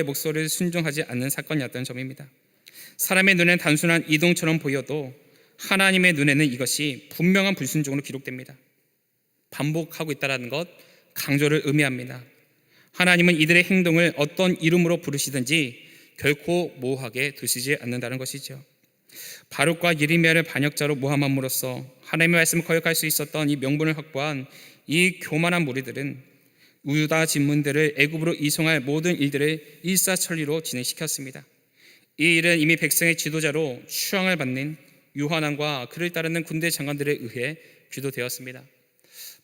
목소리를 순종하지 않는 사건이었다는 점입니다. 사람의 눈에는 단순한 이동처럼 보여도 하나님의 눈에는 이것이 분명한 불순종으로 기록됩니다. 반복하고 있다는 것, 강조를 의미합니다. 하나님은 이들의 행동을 어떤 이름으로 부르시든지 결코 모호하게 두시지 않는다는 것이죠. 바룩과 예레미야를 반역자로 모함함으로써 하나님의 말씀을 거역할 수 있었던 이 명분을 확보한 이 교만한 무리들은 유다 진문들을 애굽으로 이송할 모든 일들을 일사천리로 진행시켰습니다. 이 일은 이미 백성의 지도자로 추앙을 받는 요하난과 그를 따르는 군대 장관들에 의해 주도되었습니다.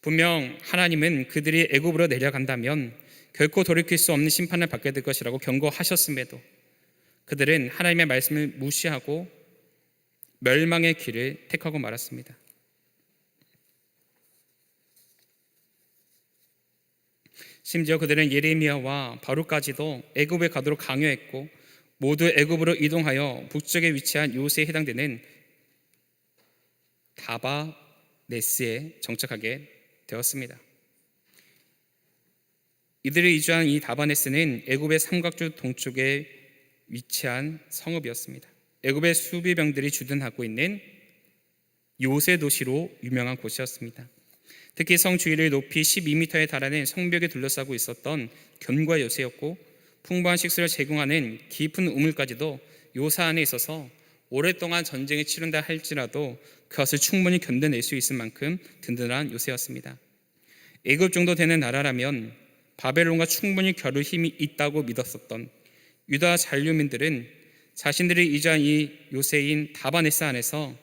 분명 하나님은 그들이 애굽으로 내려간다면 결코 돌이킬 수 없는 심판을 받게 될 것이라고 경고하셨음에도 그들은 하나님의 말씀을 무시하고 멸망의 길을 택하고 말았습니다. 심지어 그들은 예레미야와 바룩까지도 애굽에 가도록 강요했고 모두 애굽으로 이동하여 북쪽에 위치한 요새에 해당되는 다바네스에 정착하게 되었습니다. 이들이 이주한 이 다바네스는 애굽의 삼각주 동쪽에 위치한 성읍이었습니다. 애굽의 수비병들이 주둔하고 있는 요새 도시로 유명한 곳이었습니다. 특히 성 주위를 높이 12m에 달하는 성벽에 둘러싸고 있었던 견고한 요새였고 풍부한 식수를 제공하는 깊은 우물까지도 요새 안에 있어서 오랫동안 전쟁이 치른다 할지라도 그것을 충분히 견뎌낼 수 있을 만큼 든든한 요새였습니다. 애굽 정도 되는 나라라면 바벨론과 충분히 겨룰 힘이 있다고 믿었었던 유다 잔류민들은 자신들이 이주한 이 요새인 다바네스 안에서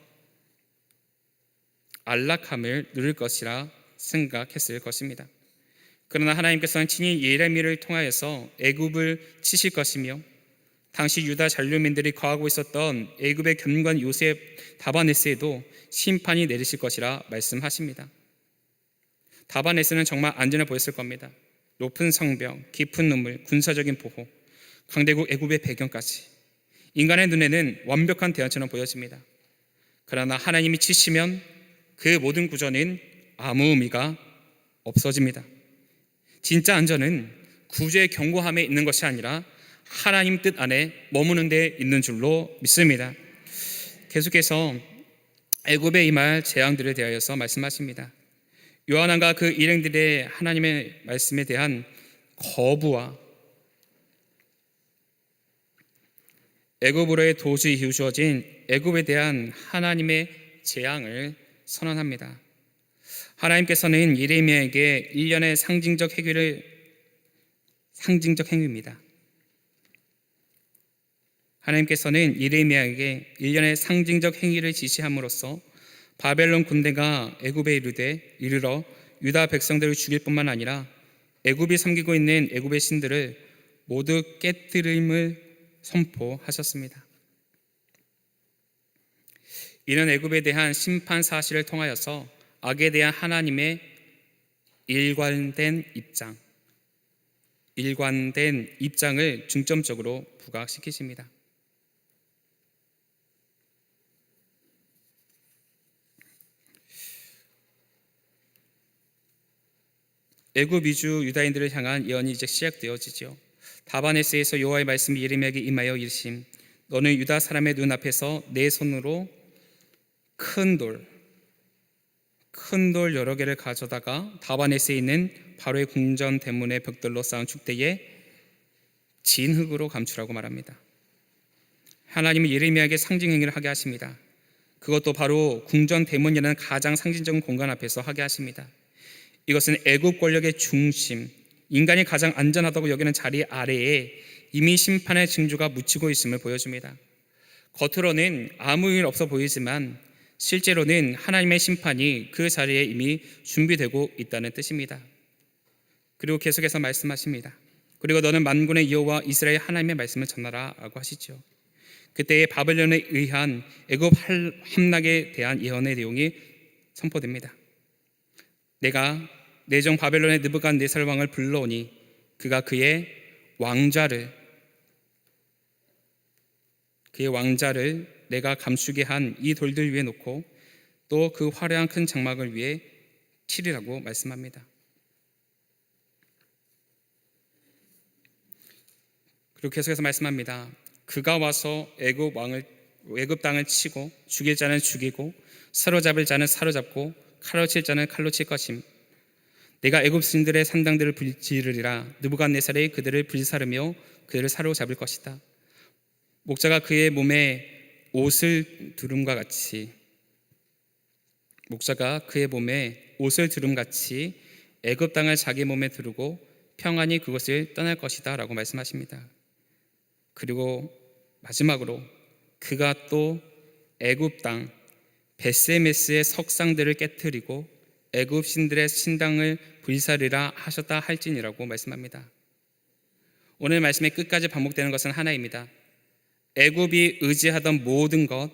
안락함을 누릴 것이라 생각했을 것입니다. 그러나 하나님께서는 친히 예레미야를 통하여서 애굽을 치실 것이며 당시 유다 잔류민들이 거하고 있었던 애굽의 견고한 요새 다바네스에도 심판이 내리실 것이라 말씀하십니다. 다바네스는 정말 안전해 보였을 겁니다. 높은 성벽, 깊은 우물, 군사적인 보호, 강대국 애굽의 배경까지 인간의 눈에는 완벽한 대안처럼 보여집니다. 그러나 하나님이 치시면 그 모든 구조는 아무 의미가 없어집니다. 진짜 안전은 구조의 견고함에 있는 것이 아니라 하나님 뜻 안에 머무는 데 있는 줄로 믿습니다. 계속해서 애굽에 임할 재앙들에 대하여서 말씀하십니다. 요한왕과 그 일행들의 하나님의 말씀에 대한 거부와 애굽으로의 도주 이후 주어진 애굽에 대한 하나님의 재앙을 선언합니다. 하나님께서는 예레미야에게 일련의 상징적 행위입니다. 하나님께서는 예레미야에게 일련의 상징적 행위를 지시함으로써 바벨론 군대가 애굽에 이르러 유다 백성들을 죽일 뿐만 아니라 애굽이 섬기고 있는 애굽의 신들을 모두 깨뜨림을 선포하셨습니다. 이는 애굽에 대한 심판 사실을 통하여서 악에 대한 하나님의 일관된 입장을 중점적으로 부각시키십니다. 애굽 이주 유다인들을 향한 예언이 이제 시작되어지죠. 다바네스에서 여호와의 말씀이 예레미야에게 임하여 이르심, 너는 유다 사람의 눈앞에서 내 손으로 큰 돌 여러 개를 가져다가 다바네스에 있는 바로의 궁전 대문의 벽돌로 쌓은 축대에 진흙으로 감추라고 말합니다. 하나님은 예레미야에게 상징 행위를 하게 하십니다. 그것도 바로 궁전 대문이라는 가장 상징적인 공간 앞에서 하게 하십니다. 이것은 애굽 권력의 중심, 인간이 가장 안전하다고 여기는 자리 아래에 이미 심판의 징조가 묻히고 있음을 보여줍니다. 겉으로는 아무 일 없어 보이지만 실제로는 하나님의 심판이 그 자리에 이미 준비되고 있다는 뜻입니다. 그리고 계속해서 말씀하십니다. 그리고 너는 만군의 여호와 이스라엘 하나님의 말씀을 전하라 라고 하시죠. 그때의 바벨론에 의한 애굽 함락에 대한 예언의 내용이 선포됩니다. 내가 내 종 바벨론의 느부갓네살 왕을 불러오니 그가 그의 왕좌를 내가 감추게 한 이 돌들 위에 놓고 또 그 화려한 큰 장막을 위에 치리라고 말씀합니다. 그리고 계속해서 말씀합니다. 그가 와서 애굽 땅을 치고 죽일 자는 죽이고 사로잡을 자는 사로잡고 칼로 칠 자는 칼로 칠 것임. 내가 애굽 신들의 산당들을 불지르리라. 느부갓네살이 그들을 불사르며 그들을 사로잡을 것이다. 목자가 그의 몸에 옷을 두름과 같이 애굽 땅을 자기 몸에 두르고 평안히 그곳을 떠날 것이다 라고 말씀하십니다. 그리고 마지막으로 그가 또 애굽 땅 베세메스의 석상들을 깨뜨리고 애굽 신들의 신당을 불사르라 하셨다 할지니라고 말씀합니다. 오늘 말씀의 끝까지 반복되는 것은 하나입니다. 애굽이 의지하던 모든 것,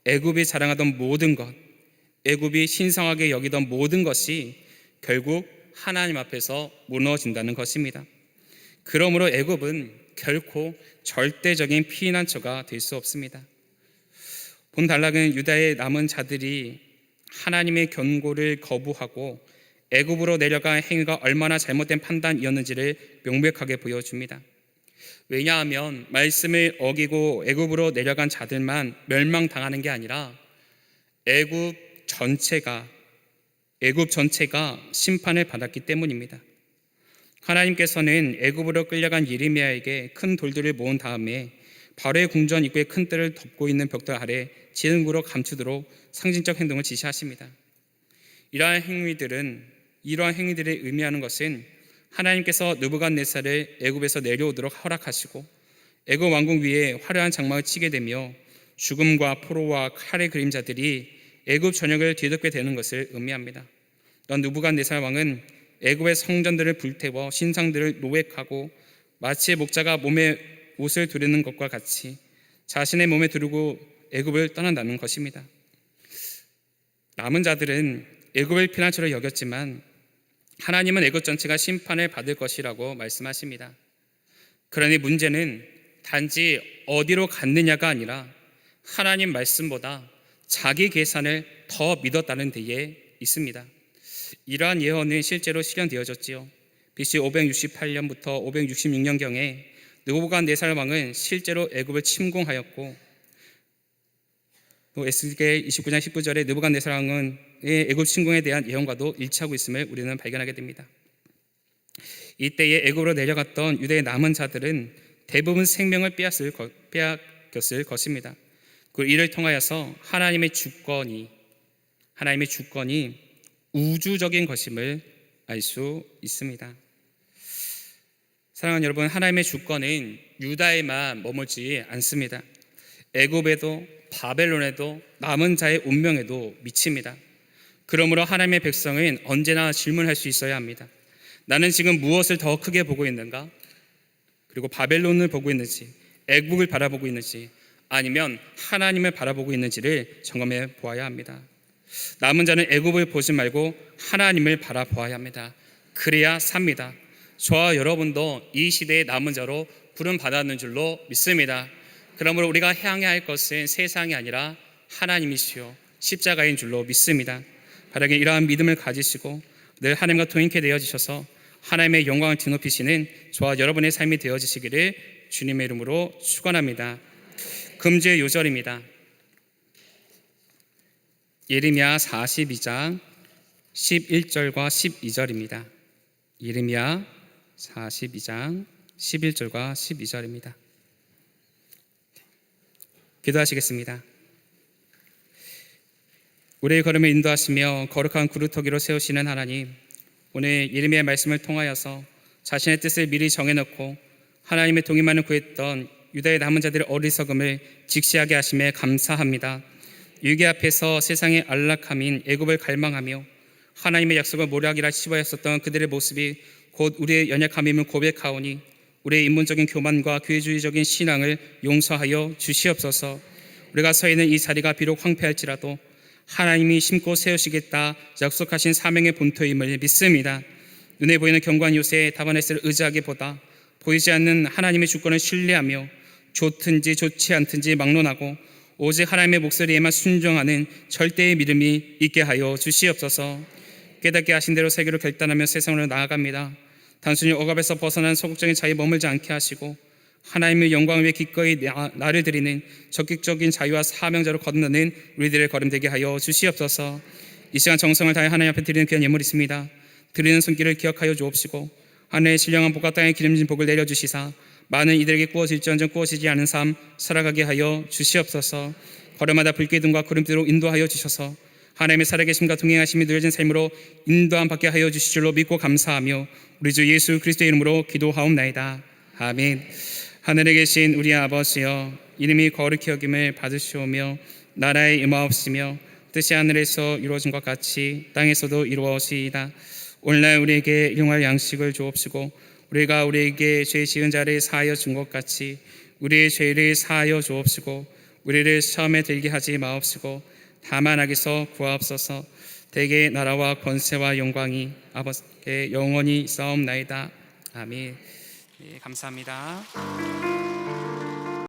애굽이 자랑하던 모든 것, 애굽이 신성하게 여기던 모든 것이 결국 하나님 앞에서 무너진다는 것입니다. 그러므로 애굽은 결코 절대적인 피난처가 될 수 없습니다. 본 단락은 유다의 남은 자들이 하나님의 경고를 거부하고 애굽으로 내려간 행위가 얼마나 잘못된 판단이었는지를 명백하게 보여줍니다. 왜냐하면 말씀을 어기고 애굽으로 내려간 자들만 멸망당하는 게 아니라 애굽 전체가 심판을 받았기 때문입니다. 하나님께서는 애굽으로 끌려간 예레미야에게 큰 돌들을 모은 다음에 바로의 궁전 입구에 큰 뜰을 덮고 있는 벽돌 아래 지능구로 감추도록 상징적 행동을 지시하십니다. 이러한 행위들을 의미하는 것은 하나님께서 느부갓네살을 애굽에서 내려오도록 허락하시고 애굽 왕궁 위에 화려한 장막을 치게 되며 죽음과 포로와 칼의 그림자들이 애굽 전역을 뒤덮게 되는 것을 의미합니다. 또한 느부갓네살 왕은 애굽의 성전들을 불태워 신상들을 노획하고 마치 목자가 몸에 옷을 두르는 것과 같이 자신의 몸에 두르고 애굽을 떠난다는 것입니다. 남은 자들은 애굽을 피난처로 여겼지만 하나님은 애굽 전체가 심판을 받을 것이라고 말씀하십니다. 그러니 문제는 단지 어디로 갔느냐가 아니라 하나님 말씀보다 자기 계산을 더 믿었다는 데에 있습니다. 이러한 예언은 실제로 실현되어졌지요. BC 568년부터 566년경에 느부갓네살 왕은 실제로 애굽을 침공하였고 또 에스겔 29장 19절에 느부갓네살 왕은 애굽 침공에 대한 예언과도 일치하고 있음을 우리는 발견하게 됩니다. 이때에 애굽으로 내려갔던 유대의 남은 자들은 대부분 생명을 빼앗겼을 것입니다. 그리고 이를 통하여서 하나님의 주권이 우주적인 것임을 알 수 있습니다. 사랑하는 여러분, 하나님의 주권은 유다에만 머물지 않습니다. 애굽에도 바벨론에도 남은 자의 운명에도 미칩니다. 그러므로 하나님의 백성은 언제나 질문할 수 있어야 합니다. 나는 지금 무엇을 더 크게 보고 있는가? 그리고 바벨론을 보고 있는지, 애굽을 바라보고 있는지, 아니면 하나님을 바라보고 있는지를 점검해 보아야 합니다. 남은 자는 애굽을 보지 말고 하나님을 바라보아야 합니다. 그래야 삽니다. 저와 여러분도 이 시대의 남은 자로 부름 받았는 줄로 믿습니다. 그러므로 우리가 향해야 할 것은 세상이 아니라 하나님이시요 십자가인 줄로 믿습니다. 바라기 이러한 믿음을 가지시고 늘 하나님과 동행케 되어지셔서 하나님의 영광을 뒤높이시는 저와 여러분의 삶이 되어지시기를 주님의 이름으로 축원합니다. 금주의 요절입니다. 예레미야 42장 11절과 12절입니다. 예레미야 42장 11절과 12절입니다. 기도하시겠습니다. 우리의 걸음을 인도하시며 거룩한 구루터기로 세우시는 하나님, 오늘 예레미야의 말씀을 통하여서 자신의 뜻을 미리 정해놓고 하나님의 동의만을 구했던 유다의 남은 자들의 어리석음을 직시하게 하심에 감사합니다. 유괴 앞에서 세상의 안락함인 애굽을 갈망하며 하나님의 약속을 모략이라 씹어였었던 그들의 모습이 곧 우리의 연약함임을 고백하오니 우리의 인본적인 교만과 교회주의적인 신앙을 용서하여 주시옵소서. 우리가 서 있는 이 자리가 비록 황폐할지라도 하나님이 심고 세우시겠다 약속하신 사명의 본토임을 믿습니다. 눈에 보이는 견고한 요새 다바네스를 의지하기보다 보이지 않는 하나님의 주권을 신뢰하며 좋든지 좋지 않든지 막론하고 오직 하나님의 목소리에만 순종하는 절대의 믿음이 있게 하여 주시옵소서. 깨닫게 하신 대로 세계로 결단하며 세상으로 나아갑니다. 단순히 억압에서 벗어난 소극적인 자유에 머물지 않게 하시고 하나님의 영광을 위해 기꺼이 나를 드리는 적극적인 자유와 사명자로 건너는 우리들의 걸음 되게 하여 주시옵소서. 이 시간 정성을 다해 하나님 앞에 드리는 귀한 예물이 있습니다. 드리는 손길을 기억하여 주옵시고 하늘의 신령한 복과 땅의 기름진 복을 내려주시사 많은 이들에게 꾸어질지언정 꾸어지지 않은 삶 살아가게 하여 주시옵소서. 걸음마다 불기둥과 구름대로 인도하여 주셔서 하나님의 살아계심과 동행하심이 누려진 삶으로 인도함 받게 하여 주실 줄로 믿고 감사하며 우리 주 예수 그리스도의 이름으로 기도하옵나이다. 아멘. 하늘에 계신 우리 아버지여, 이름이 거룩히 여김을 받으시오며 나라의 임하옵시며 뜻이 하늘에서 이루어진 것 같이 땅에서도 이루어지이다. 오늘날 우리에게 일용할 양식을 주옵시고 우리가 우리에게 죄 지은 자를 사하여 준 것 같이 우리의 죄를 사하여 주옵시고 우리를 시험에 들게 하지 마옵시고 다만 악에서 구하옵소서. 대개 나라와 권세와 영광이 아버지께 영원히 있사옵나이다. 아멘. 네, 감사합니다.